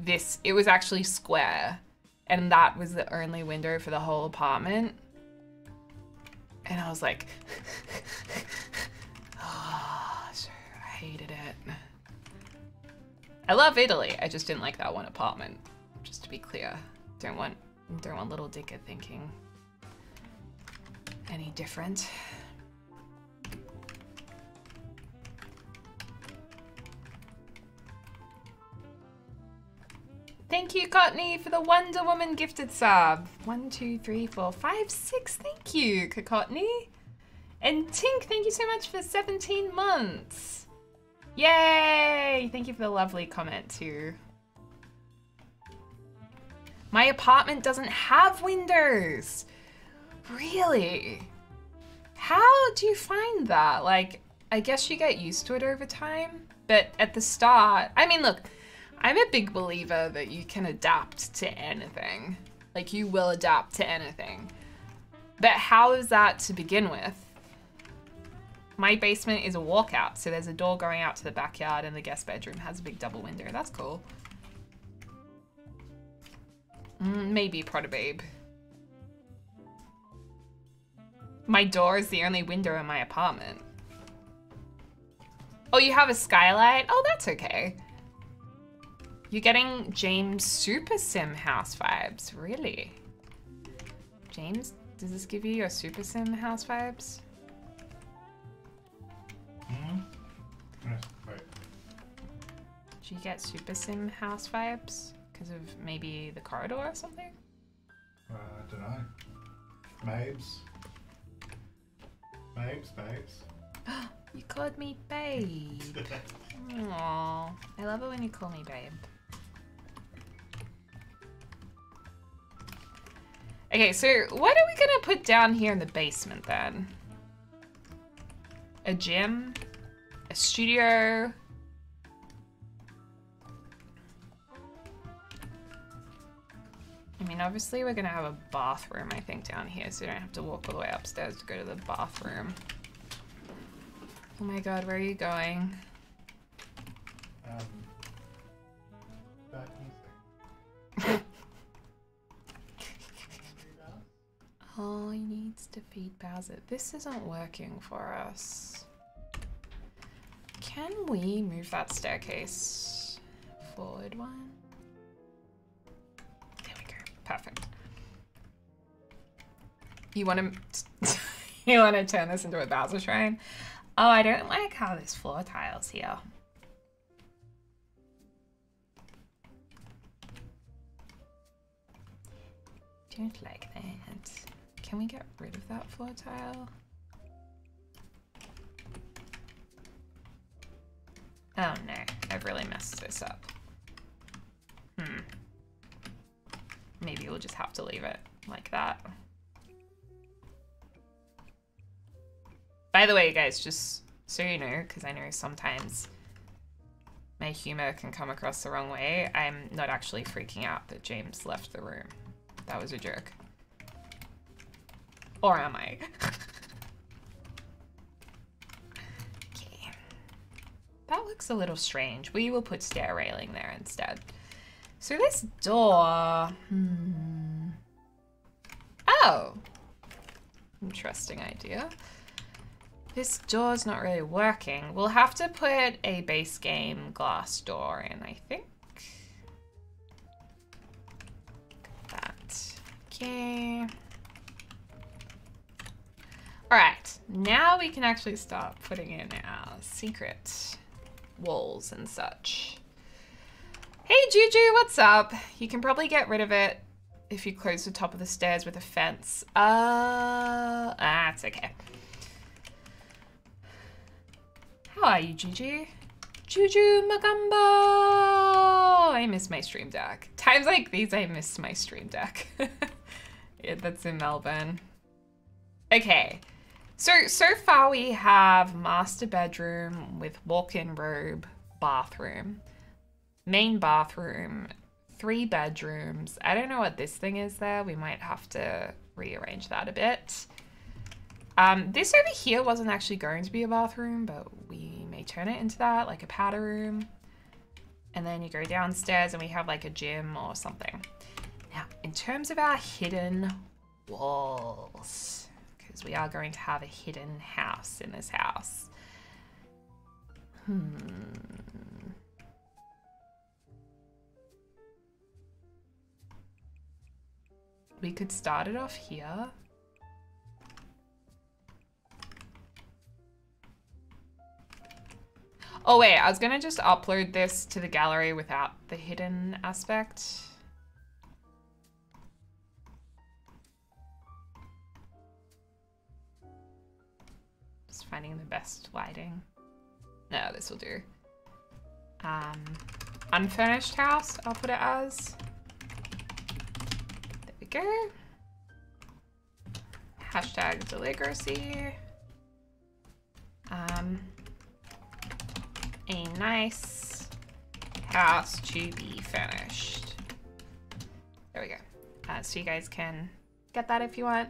It was actually square. And that was the only window for the whole apartment. And I was like, oh, I hated it. I love Italy. I just didn't like that one apartment. Just to be clear. Don't want little Dicker thinking any different. Thank you, Courtney, for the Wonder Woman gifted sub. 1, 2, 3, 4, 5, 6. Thank you, Courtney. And Tink, thank you so much for 17 months. Yay! Thank you for the lovely comment too. My apartment doesn't have windows. Really? How do you find that? Like, I guess you get used to it over time, but at the start, I mean, look, I'm a big believer that you can adapt to anything. Like, you will adapt to anything. But how is that to begin with? My basement is a walkout, so there's a door going out to the backyard and the guest bedroom has a big double window. That's cool. Maybe Protobabe. My door is the only window in my apartment. Oh, you have a skylight? Oh, that's okay. You're getting James Super Sim house vibes, really? James, does this give you your Super Sim house vibes? Yes, right. Do you get Super Sim house vibes? Because of maybe the corridor or something? I don't know. Babes. Babes. You called me babe. Aww. I love it when you call me babe. Okay, so what are we gonna put down here in the basement then? A gym? A studio? I mean, obviously we're gonna have a bathroom, I think, down here, so you don't have to walk all the way upstairs to go to the bathroom. Oh my god, where are you going? Back music. Oh, he needs to feed Bowser. This isn't working for us. Can we move that staircase forward one? There we go. Perfect. You want to you want to turn this into a Bowser shrine? Oh, I don't like how there's floor tiles here. Don't like that. Can we get rid of that floor tile? Oh no, I've really messed this up. Maybe we'll just have to leave it like that. By the way, guys, just so you know, because I know sometimes my humor can come across the wrong way, I'm not actually freaking out that James left the room. That was a joke. Or am I? Okay. That looks a little strange. We will put stair railing there instead. So this door... Oh! Interesting idea. This door's not really working. We'll have to put a base game glass door in, I think. That. Okay. Alright, now we can actually start putting in our secret walls and such. Hey Juju, what's up? You can probably get rid of it if you close the top of the stairs with a fence. It's okay. How are you, Juju? Juju Magumbo! I miss my stream deck. Times like these, I miss my stream deck. Yeah, that's in Melbourne. Okay. So far we have master bedroom with walk-in robe, bathroom, main bathroom, 3 bedrooms. I don't know what this thing is there. We might have to rearrange that a bit. This over here wasn't actually going to be a bathroom, but we may turn it into that, like a powder room. And then you go downstairs and we have like a gym or something. Now, in terms of our hidden walls, because we are going to have a hidden house in this house. We could start it off here. Oh wait, I was gonna just upload this to the gallery without the hidden aspect. Just finding the best lighting. No, this will do. Unfurnished house, I'll put it as. There we go. Hashtag Deligracy. A nice house to be furnished. There we go. So you guys can get that if you want.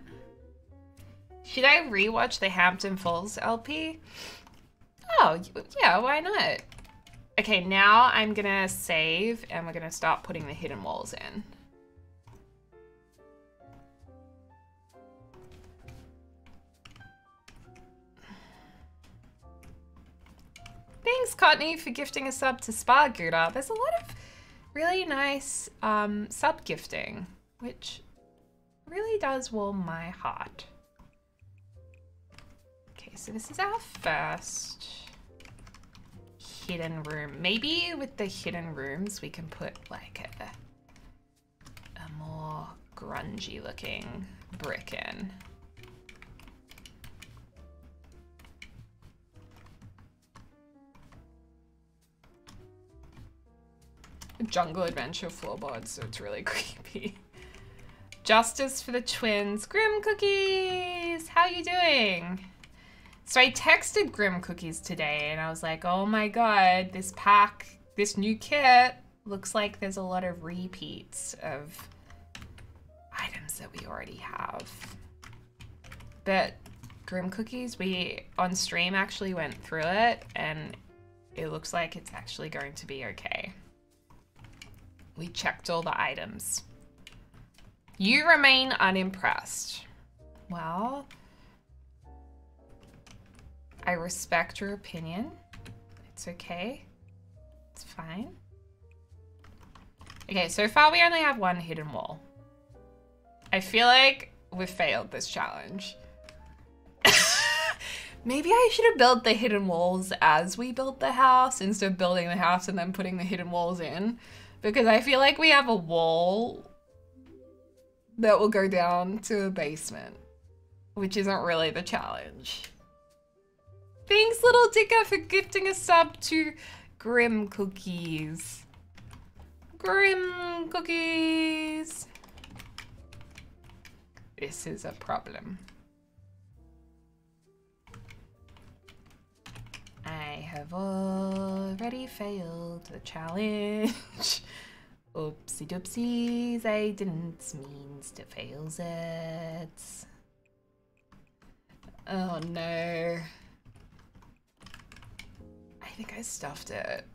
Should I rewatch the Hampton Falls LP? Oh, yeah, why not? Okay, now I'm gonna save and we're gonna start putting the hidden walls in. Thanks, Courtney, for gifting a sub to Spa Gouda. There's a lot of really nice sub gifting, which really does warm my heart. Okay, so this is our first hidden room. Maybe with the hidden rooms, we can put like a more grungy looking brick in. Jungle Adventure floorboard, so it's really creepy. Justice for the twins. Grim Cookies! How you doing? So I texted Grim Cookies today and I was like, oh my god, this pack, this new kit, looks like there's a lot of repeats of items that we already have. But Grim Cookies, we on stream actually went through it and it looks like it's actually going to be okay. We checked all the items. You remain unimpressed. Well, I respect your opinion. It's okay. It's fine. Okay, so far we only have one hidden wall. I feel like we've failed this challenge. Maybe I should have built the hidden walls as we built the house instead of building the house and then putting the hidden walls in. Because I feel like we have a wall that will go down to a basement, which isn't really the challenge. Thanks, Little Dicker, for gifting a sub to Grim Cookies. Grim Cookies. This is a problem. I have already failed the challenge. Oopsie doopsies, I didn't mean to fail it. Oh no. I think I stuffed it.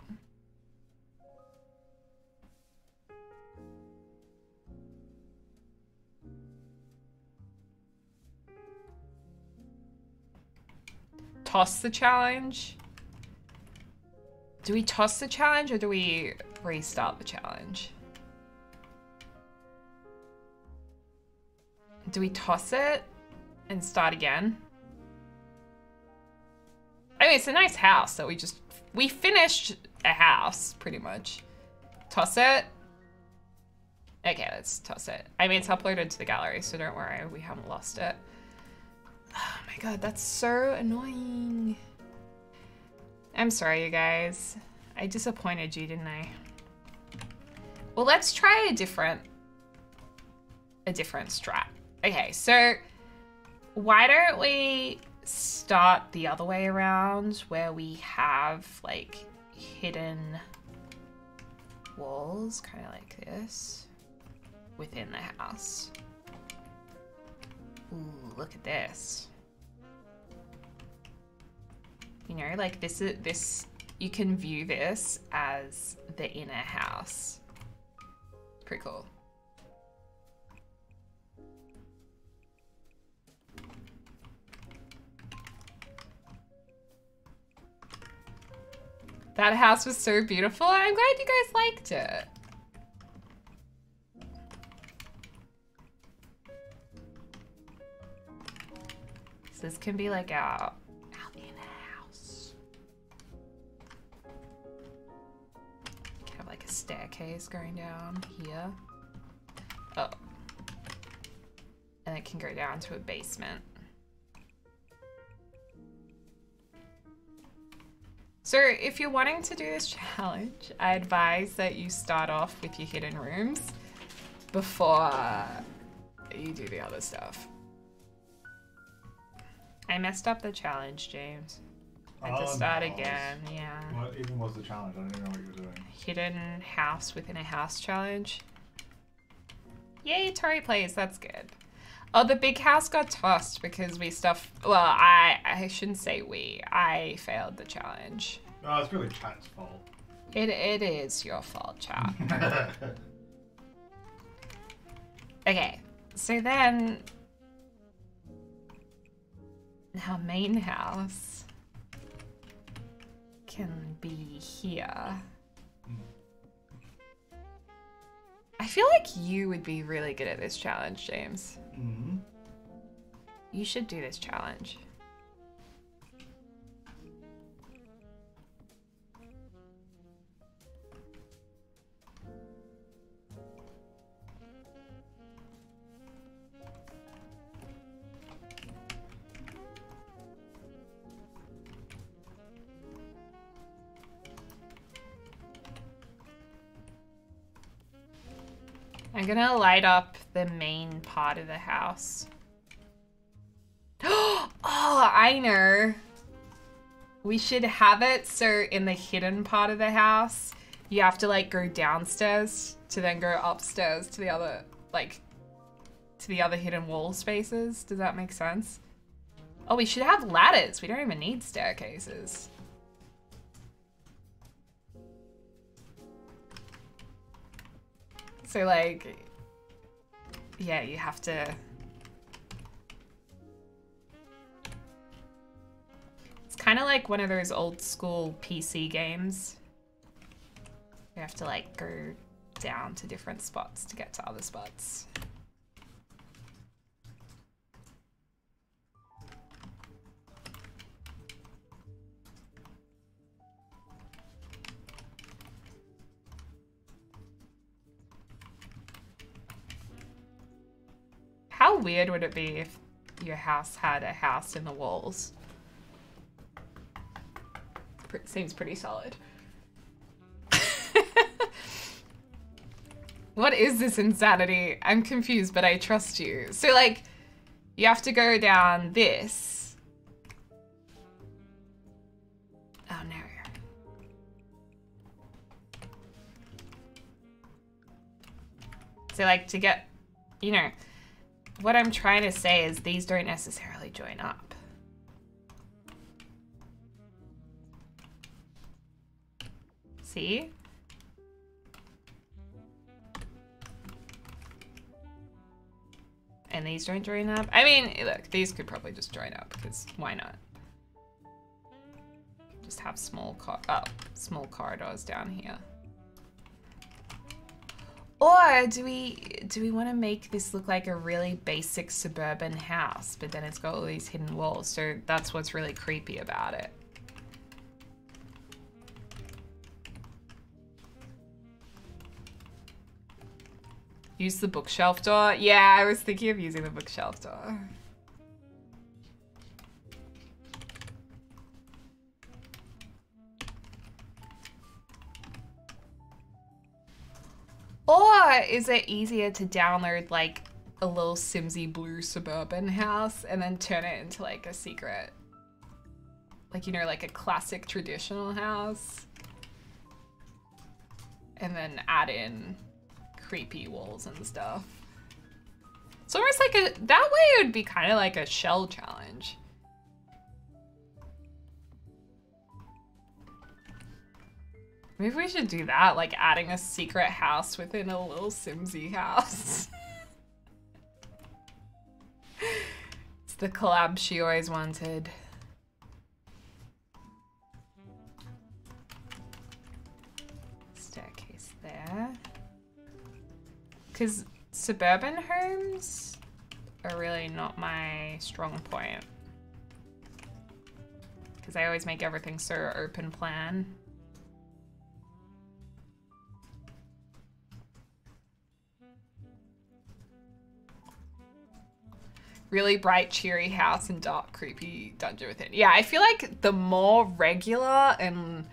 Toss the challenge? Do we toss the challenge or do we restart the challenge? Do we toss it and start again? I mean, it's a nice house that we finished a house pretty much. Toss it Okay, let's toss it. I mean, it's uploaded to the gallery, so don't worry, we haven't lost it. Oh my god, that's so annoying. I'm sorry, you guys. I disappointed you, didn't I? Well, let's try a different strat. Okay, so why don't we start the other way around where we have like hidden walls, kind of like this, within the house. Ooh, look at this. You know, like this, you can view this as the inner house. Pretty cool. That house was so beautiful. I'm glad you guys liked it. So this can be like our inner house. Have like a staircase going down here. Oh. And it can go down to a basement. So if you're wanting to do this challenge, I advise that you start off with your hidden rooms before you do the other stuff. I messed up the challenge, James. I had to start again, yeah. What even was the challenge? I don't even know what you were doing. Hidden house within a house challenge. Yay, Tori plays, that's good. Oh, the big house got tossed because we well, I shouldn't say we. I failed the challenge. No, it's really chat's fault. It is your fault, chat. Okay, so then our main house can be here. I feel like you would be really good at this challenge, James. Mm-hmm. You should do this challenge. I'm gonna light up the main part of the house. Oh, I know. We should have it so in the hidden part of the house, you have to like go downstairs to then go upstairs to the other, like, to the other hidden wall spaces. Does that make sense? Oh, we should have ladders. We don't even need staircases. So like, yeah, you have to. It's kind of like one of those old school PC games. You have to like go down to different spots to get to other spots. How weird would it be if your house had a house in the walls? Seems pretty solid. What is this insanity? I'm confused, but I trust you. So like, you have to go down this. Oh no. So like to get, you know, what I'm trying to say is these don't necessarily join up. See? And these don't join up. I mean, look, these could probably just join up because why not? Just have small corridors down here. Or do we want to make this look like a really basic suburban house, but then it's got all these hidden walls, so that's what's really creepy about it. Use the bookshelf door. Yeah, I was thinking of using the bookshelf door. Or is it easier to download like a little Simsy blue suburban house and then turn it into like a secret? Like, you know, like a classic traditional house. And then add in creepy walls and stuff. It's almost like that way it would be kind of like a shell challenge. Maybe we should do that, like adding a secret house within a little Simsy house. It's the collab she always wanted. Staircase there. Because suburban homes are really not my strong point. Because I always make everything so open plan. Really bright, cheery house and dark, creepy dungeon within. Yeah, I feel like the more regular and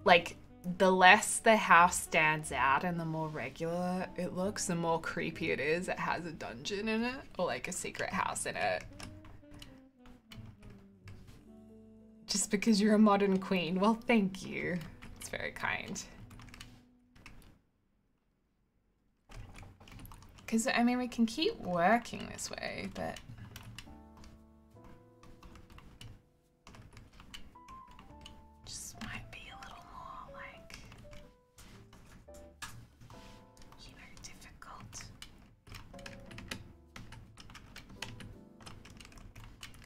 like the less the house stands out and the more regular it looks, the more creepy it is. It has a dungeon in it or like a secret house in it. Just because you're a modern queen. Well, thank you. It's very kind. Because, I mean, we can keep working this way, but... just might be a little more, like... you know, difficult.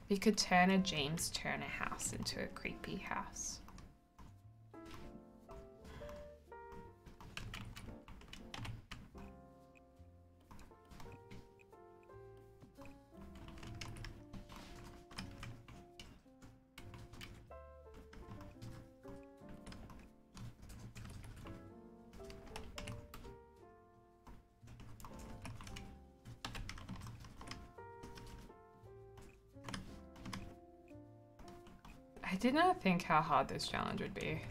You could turn a James Turner house into a creepy house. I did not think how hard this challenge would be.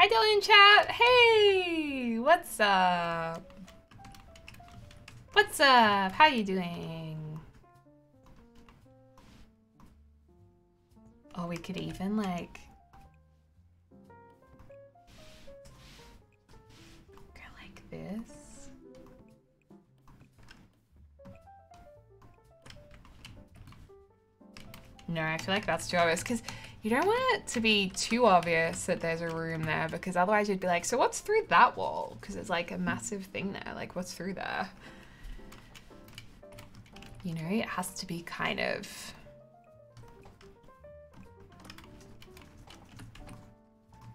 Hi, Dillian chat. Hey, what's up? What's up? How you doing? Oh, we could even like go like this. No, I feel like that's too obvious because you don't want it to be too obvious that there's a room there because otherwise you'd be like, so what's through that wall? Because there's like a massive thing there. Like, what's through there? You know, it has to be kind of...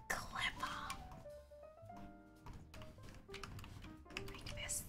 clever. Like this.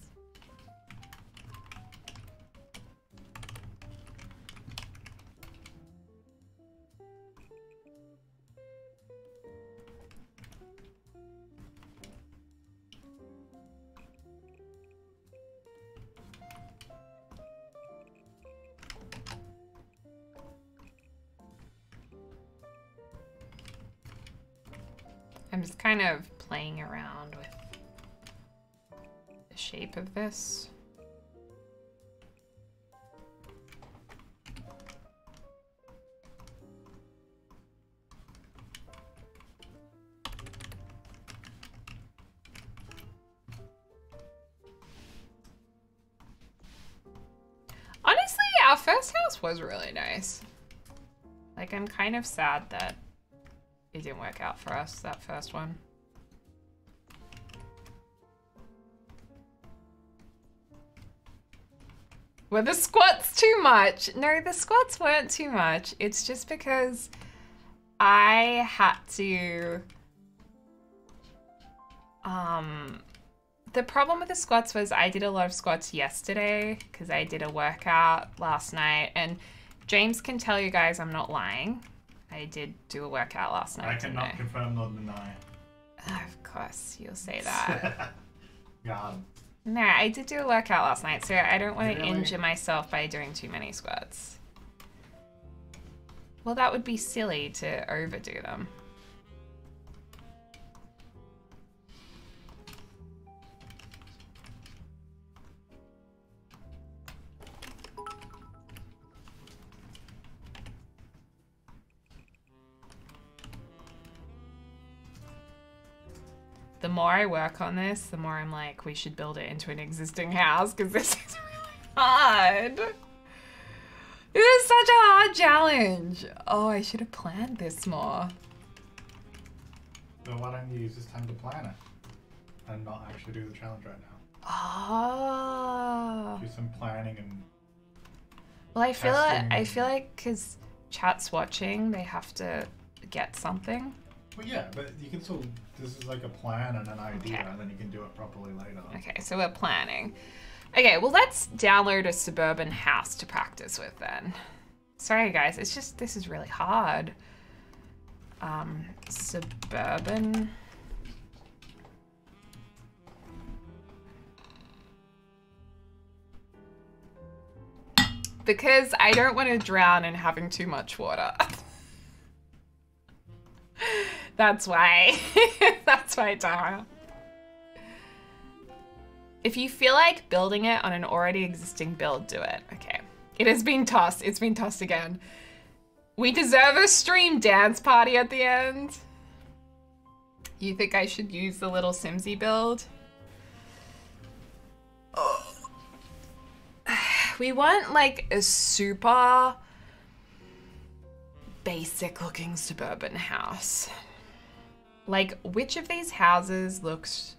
I'm just kind of playing around with the shape of this. Honestly, our first house was really nice. Like, I'm kind of sad that it didn't work out for us, that first one. Were the squats too much? No, the squats weren't too much. It's just because I had to... The problem with the squats was I did a lot of squats yesterday because I did a workout last night, and James can tell you guys I'm not lying. I did do a workout last night. I cannot confirm nor deny. Of course, you'll say that. God. No, I did do a workout last night, so I don't want to injure myself by doing too many squats. Well, that would be silly to overdo them. The more I work on this, the more I'm like, we should build it into an existing house because this is really hard. This is such a hard challenge. Oh, I should have planned this more. So why don't you use this time to plan it and not actually do the challenge right now? Oh. Do some planning and. Well, I feel like because chat's watching, they have to get something. Well, yeah, but you can still. This is like a plan and an idea, and then you can do it properly later. Okay, so we're planning. Okay, well, let's download a suburban house to practice with then. Sorry, guys, it's just this is really hard. Suburban. Because I don't want to drown in having too much water. That's why. That's why, Tara. If you feel like building it on an already existing build, do it. Okay. It has been tossed. It's been tossed again. We deserve a stream dance party at the end. You think I should use the little Simsy build? Oh. We want like a super basic looking suburban house. Like, which of these houses looks,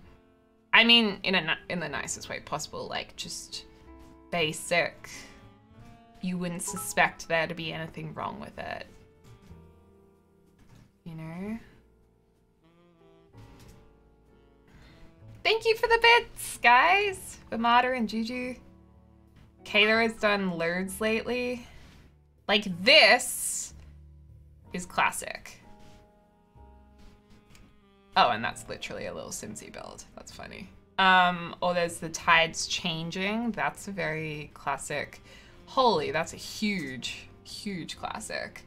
I mean, in the nicest way possible, like just basic. You wouldn't suspect there to be anything wrong with it. You know? Thank you for the bits, guys. Bamada and Juju. Kayla has done loads lately. Like, this is classic. Oh, and that's literally a little Simsy build. That's funny. Or there's the tides changing. That's a very classic. Holy, that's a huge, huge classic.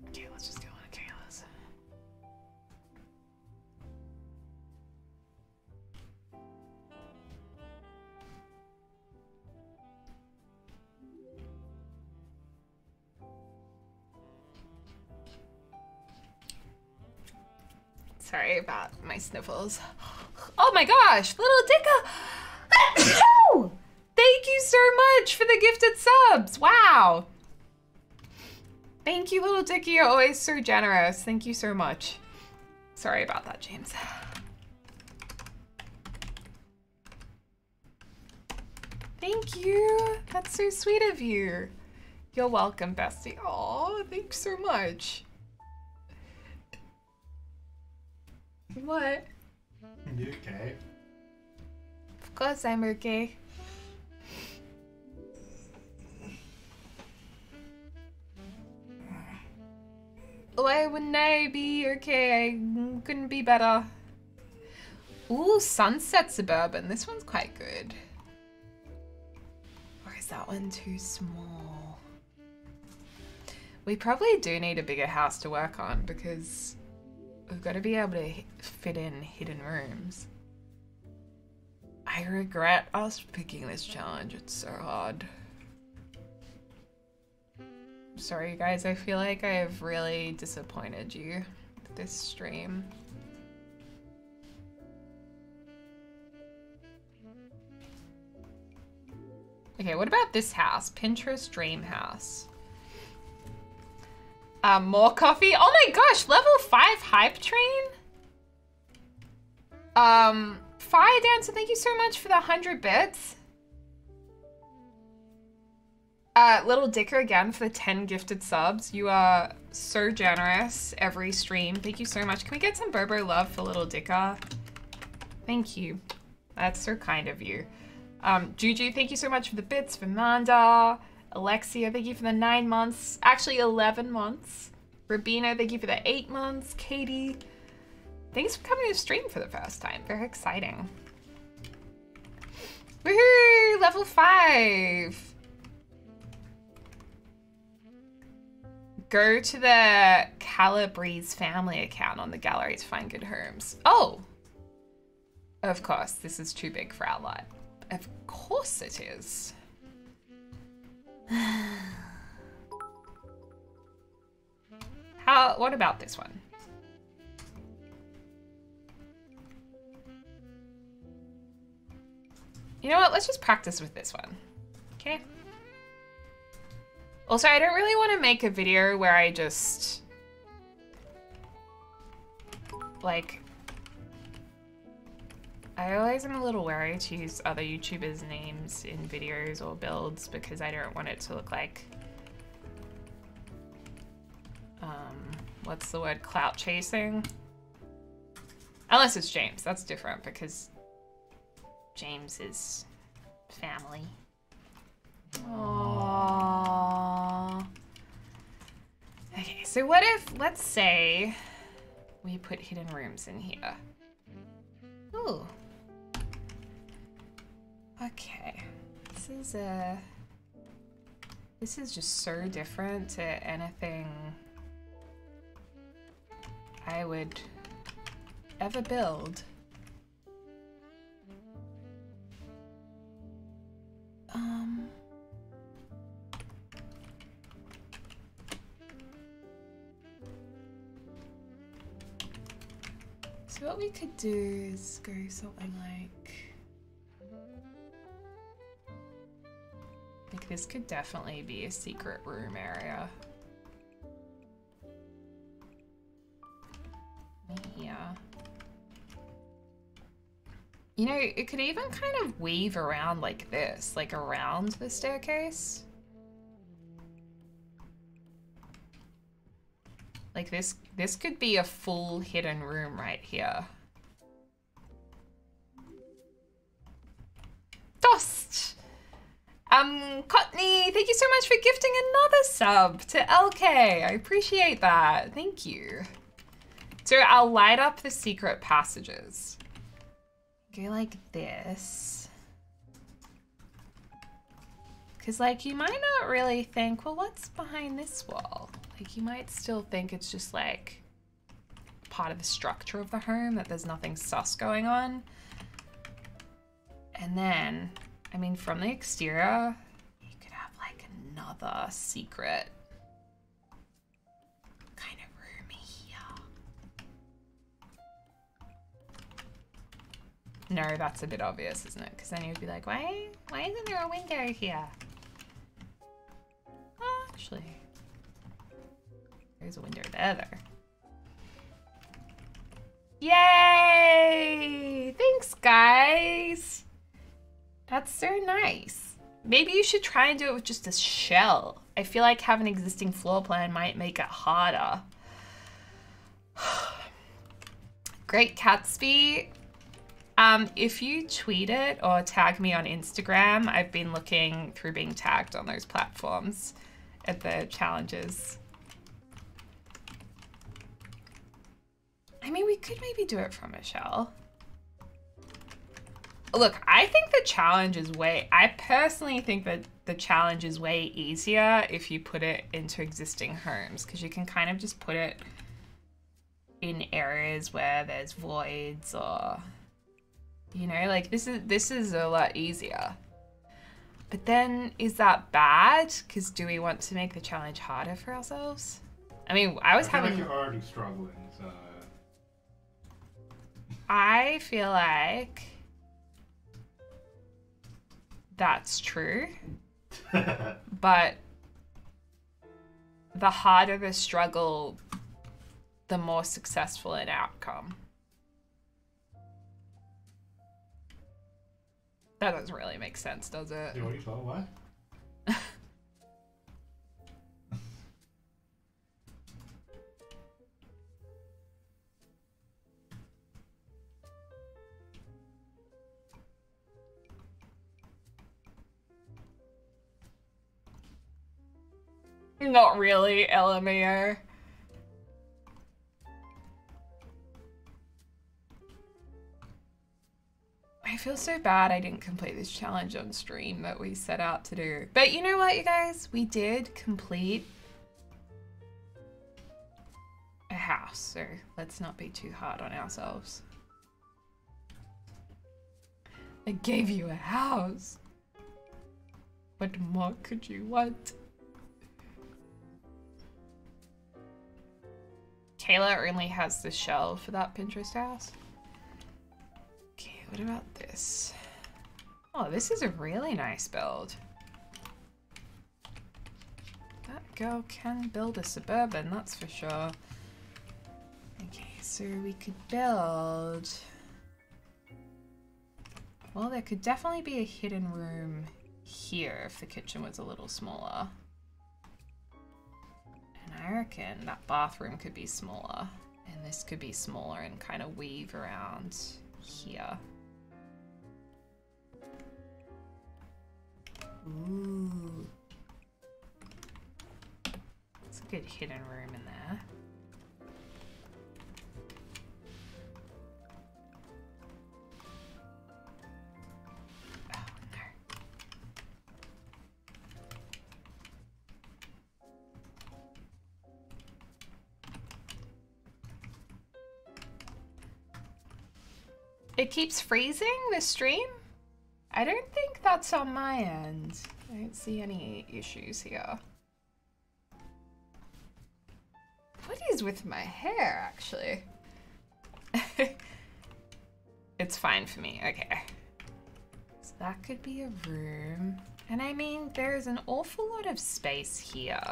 Okay, let's just go on Kayla's. Sorry about my sniffles. Oh my gosh, little Dicka! Thank you so much for the gifted subs. Wow. Thank you, little Dicky. You're always so generous. Thank you so much. Sorry about that, James. Thank you. That's so sweet of you. You're welcome, bestie. Oh, thanks so much. What? You okay? Of course I'm okay. Why wouldn't I be okay? I couldn't be better. Ooh, Sunset Suburban. This one's quite good. Or is that one too small? We probably do need a bigger house to work on because we've got to be able to fit in hidden rooms. I regret us picking this challenge. It's so hard. Sorry guys, I feel like I have really disappointed you with this stream. Okay, what about this house? Pinterest Dream House. More coffee. Oh my gosh, level 5 hype train. Fire Dancer, thank you so much for the 100 bits. Little Dicker again for the 10 gifted subs. You are so generous every stream. Thank you so much. Can we get some Bobo love for Little Dicker? Thank you. That's so kind of you. Juju, thank you so much for the bits. For Manda. Alexia, thank you for the 9 months. Actually, 11 months. Rabina, thank you for the 8 months. Katie, thanks for coming to stream for the first time. Very exciting. Woohoo! Level 5. Go to the Calabrese family account on the gallery to find good homes. Oh! Of course, this is too big for our lot. Of course it is. What about this one? You know what? Let's just practice with this one. Okay. Also, I don't really want to make a video where I just like, I always am a little wary to use other YouTubers' names in videos or builds because I don't want it to look like, what's the word, clout chasing? Unless it's James, that's different because James is family. Aww. Okay, so what if, let's say, we put hidden rooms in here. Ooh. Okay. This is just so different to anything I would ever build. So what we could do is go something like this could definitely be a secret room area. Here. You know, it could even kind of weave around like this, like around the staircase. Like this could be a full hidden room right here. Dost! Cottney, thank you so much for gifting another sub to LK. I appreciate that. Thank you. So I'll light up the secret passages. Go like this. Because like you might not really think, well, what's behind this wall? Like you might still think it's just like part of the structure of the home, that there's nothing sus going on. And then, I mean, from the exterior, you could have like another secret kind of room here. No, that's a bit obvious, isn't it? Because then you'd be like, why isn't there a window here? Oh, actually, there's a window there, though. Yay! Thanks, guys. That's so nice. Maybe you should try and do it with just a shell. I feel like having an existing floor plan might make it harder. Great Catsby. If you tweet it or tag me on Instagram, I've been looking through being tagged on those platforms at the challenges. I mean, we could maybe do it from a shell. Look, I think the challenge is I personally think that the challenge is way easier if you put it into existing homes, because you can kind of just put it in areas where there's voids or, you know, like this is a lot easier. But then is that bad? Because do we want to make the challenge harder for ourselves? I mean, I feel like you're already struggling, so. I feel like that's true, but the harder the struggle, the more successful an outcome. That doesn't really make sense, does it? Yeah, what are you talking about? Not really, LMAO. I feel so bad I didn't complete this challenge on stream that we set out to do. But you know what, you guys? We did complete a house, so let's not be too hard on ourselves. I gave you a house. What more could you want? Kayla only has the shell for that Pinterest house. Okay, what about this? Oh, this is a really nice build. That girl can build a suburban, that's for sure. Okay, so we could build... Well, there could definitely be a hidden room here if the kitchen was a little smaller. I reckon that bathroom could be smaller, and this could be smaller and kind of weave around here. Ooh. It's a good hidden room in there. It keeps freezing the stream? I don't think that's on my end. I don't see any issues here. What is with my hair, actually? It's fine for me, okay. So that could be a room. And I mean, there's an awful lot of space here.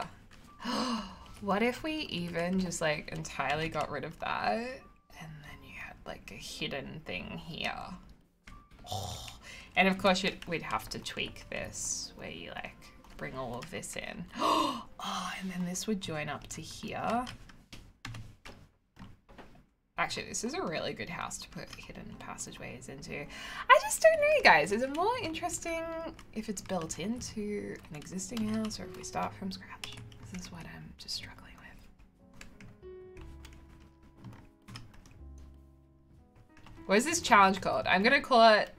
What if we even just like entirely got rid of that? Like a hidden thing here. Oh. And of course we'd have to tweak this where you like bring all of this in. Oh, and then this would join up to here. Actually, this is a really good house to put hidden passageways into. I just don't know, you guys. Is it more interesting if it's built into an existing house or if we start from scratch? This is what I'm just struggling with. What is this challenge called? I'm gonna call it...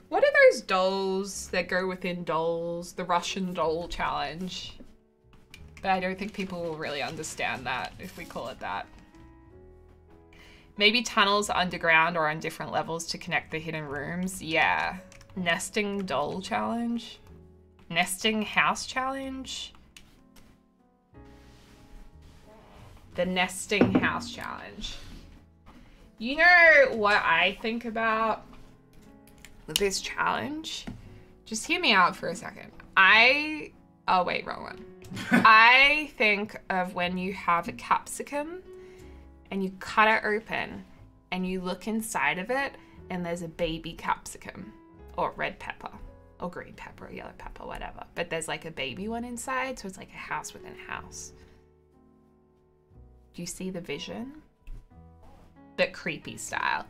What are those dolls that go within dolls? The Russian doll challenge. But I don't think people will really understand that if we call it that. Maybe tunnels underground or on different levels to connect the hidden rooms. Yeah. Nesting doll challenge. Nesting house challenge. The nesting house challenge. You know what I think about this challenge? Just hear me out for a second. Oh wait, wrong one. I think of when you have a capsicum and you cut it open and you look inside of it and there's a baby capsicum or red pepper or green pepper or yellow pepper, whatever. But there's like a baby one inside, so it's like a house within a house. Do you see the vision? But creepy style.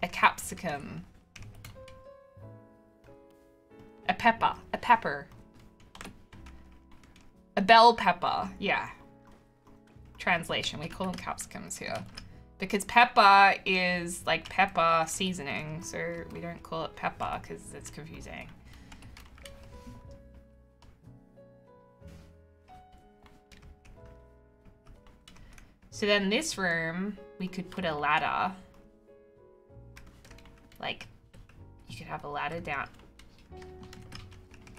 A capsicum. A pepper. A pepper. A bell pepper. Yeah. Translation. We call them capsicums here. Because pepper is like pepper seasoning, so we don't call it pepper because it's confusing. So then this room, we could put a ladder. Like, you could have a ladder down,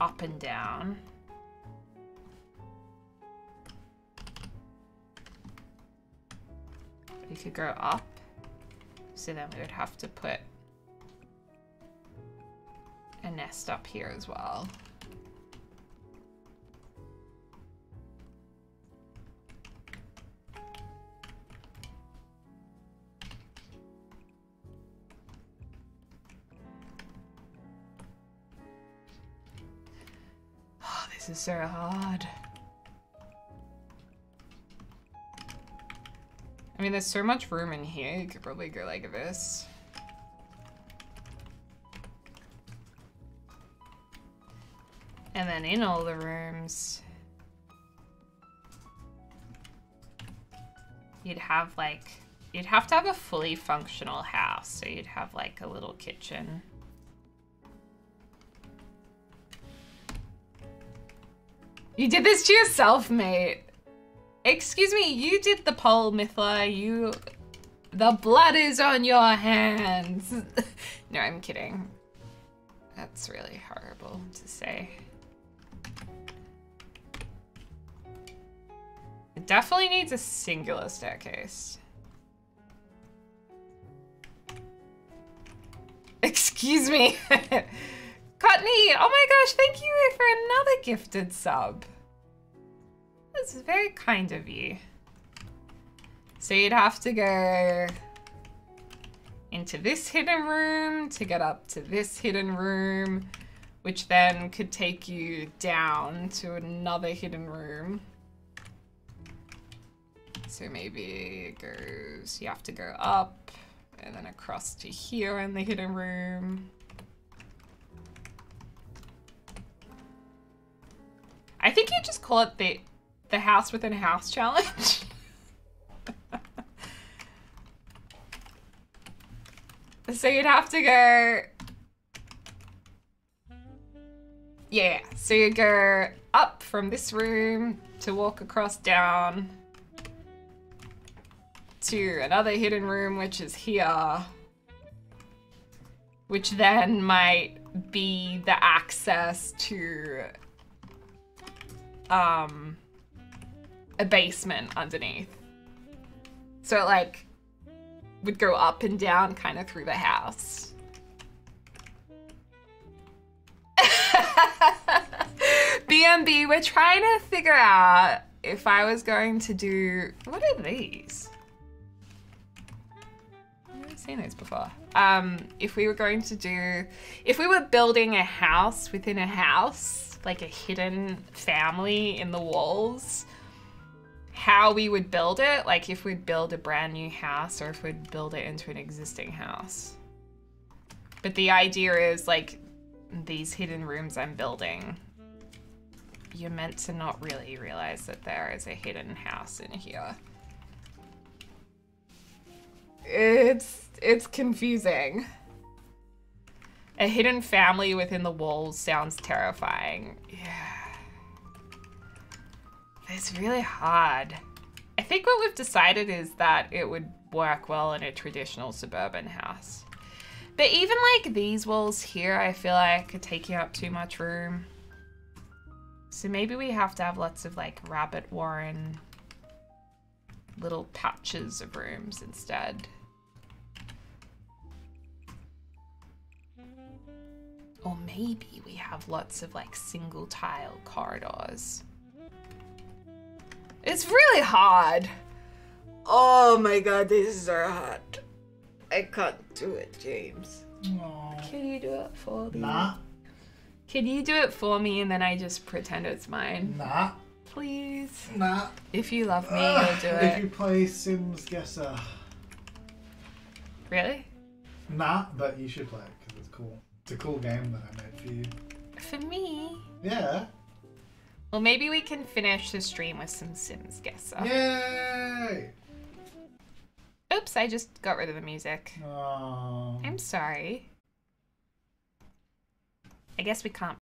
up and down. We could go up. So then we would have to put a nest up here as well. Oh, this is so hard. I mean, there's so much room in here. You could probably go like this. And then in all the rooms, you'd have like, you'd have to have a fully functional house. So you'd have like a little kitchen. You did this to yourself, mate. Excuse me, you did the poll, Mythla. The blood is on your hands. No, I'm kidding. That's really horrible to say. It definitely needs a singular staircase. Excuse me. Courtney, oh my gosh, thank you for another gifted sub. This is very kind of you. So you'd have to go into this hidden room to get up to this hidden room, which then could take you down to another hidden room. So maybe it goes, you have to go up and then across to here in the hidden room. I think you just call it the house within a house challenge. So you'd have to go, yeah, so you go up from this room to walk across down to another hidden room, which is here, which then might be the access to a basement underneath. So it like would go up and down kind of through the house. BMB, we're trying to figure out if I was going to do, what are these? I've never seen these before. If we were going to do, if we were building a house within a house, like a hidden family in the walls, how we would build it, like if we'd build a brand new house or if we'd build it into an existing house. But the idea is like these hidden rooms I'm building, you're meant to not really realize that there is a hidden house in here. It's confusing. A hidden family within the walls sounds terrifying. Yeah. It's really hard. I think what we've decided is that it would work well in a traditional suburban house. But even like these walls here, I feel like are taking up too much room. So maybe we have to have lots of like rabbit warren little patches of rooms instead. Or maybe we have lots of like single tile corridors. It's really hard. Oh my god, this is so hard. I can't do it, James. Aww. Can you do it for me? Nah. Can you do it for me and then I just pretend it's mine? Nah. Please. Nah. If you love me, you'll do If it. you play Sims Guesser. Really? Nah, but you should play it because it's cool. It's a cool game that I made for you. For me? Yeah. Well, maybe we can finish the stream with some Sims Guesser. Yay! Oops, I just got rid of the music. Oh. I'm sorry. I guess we can't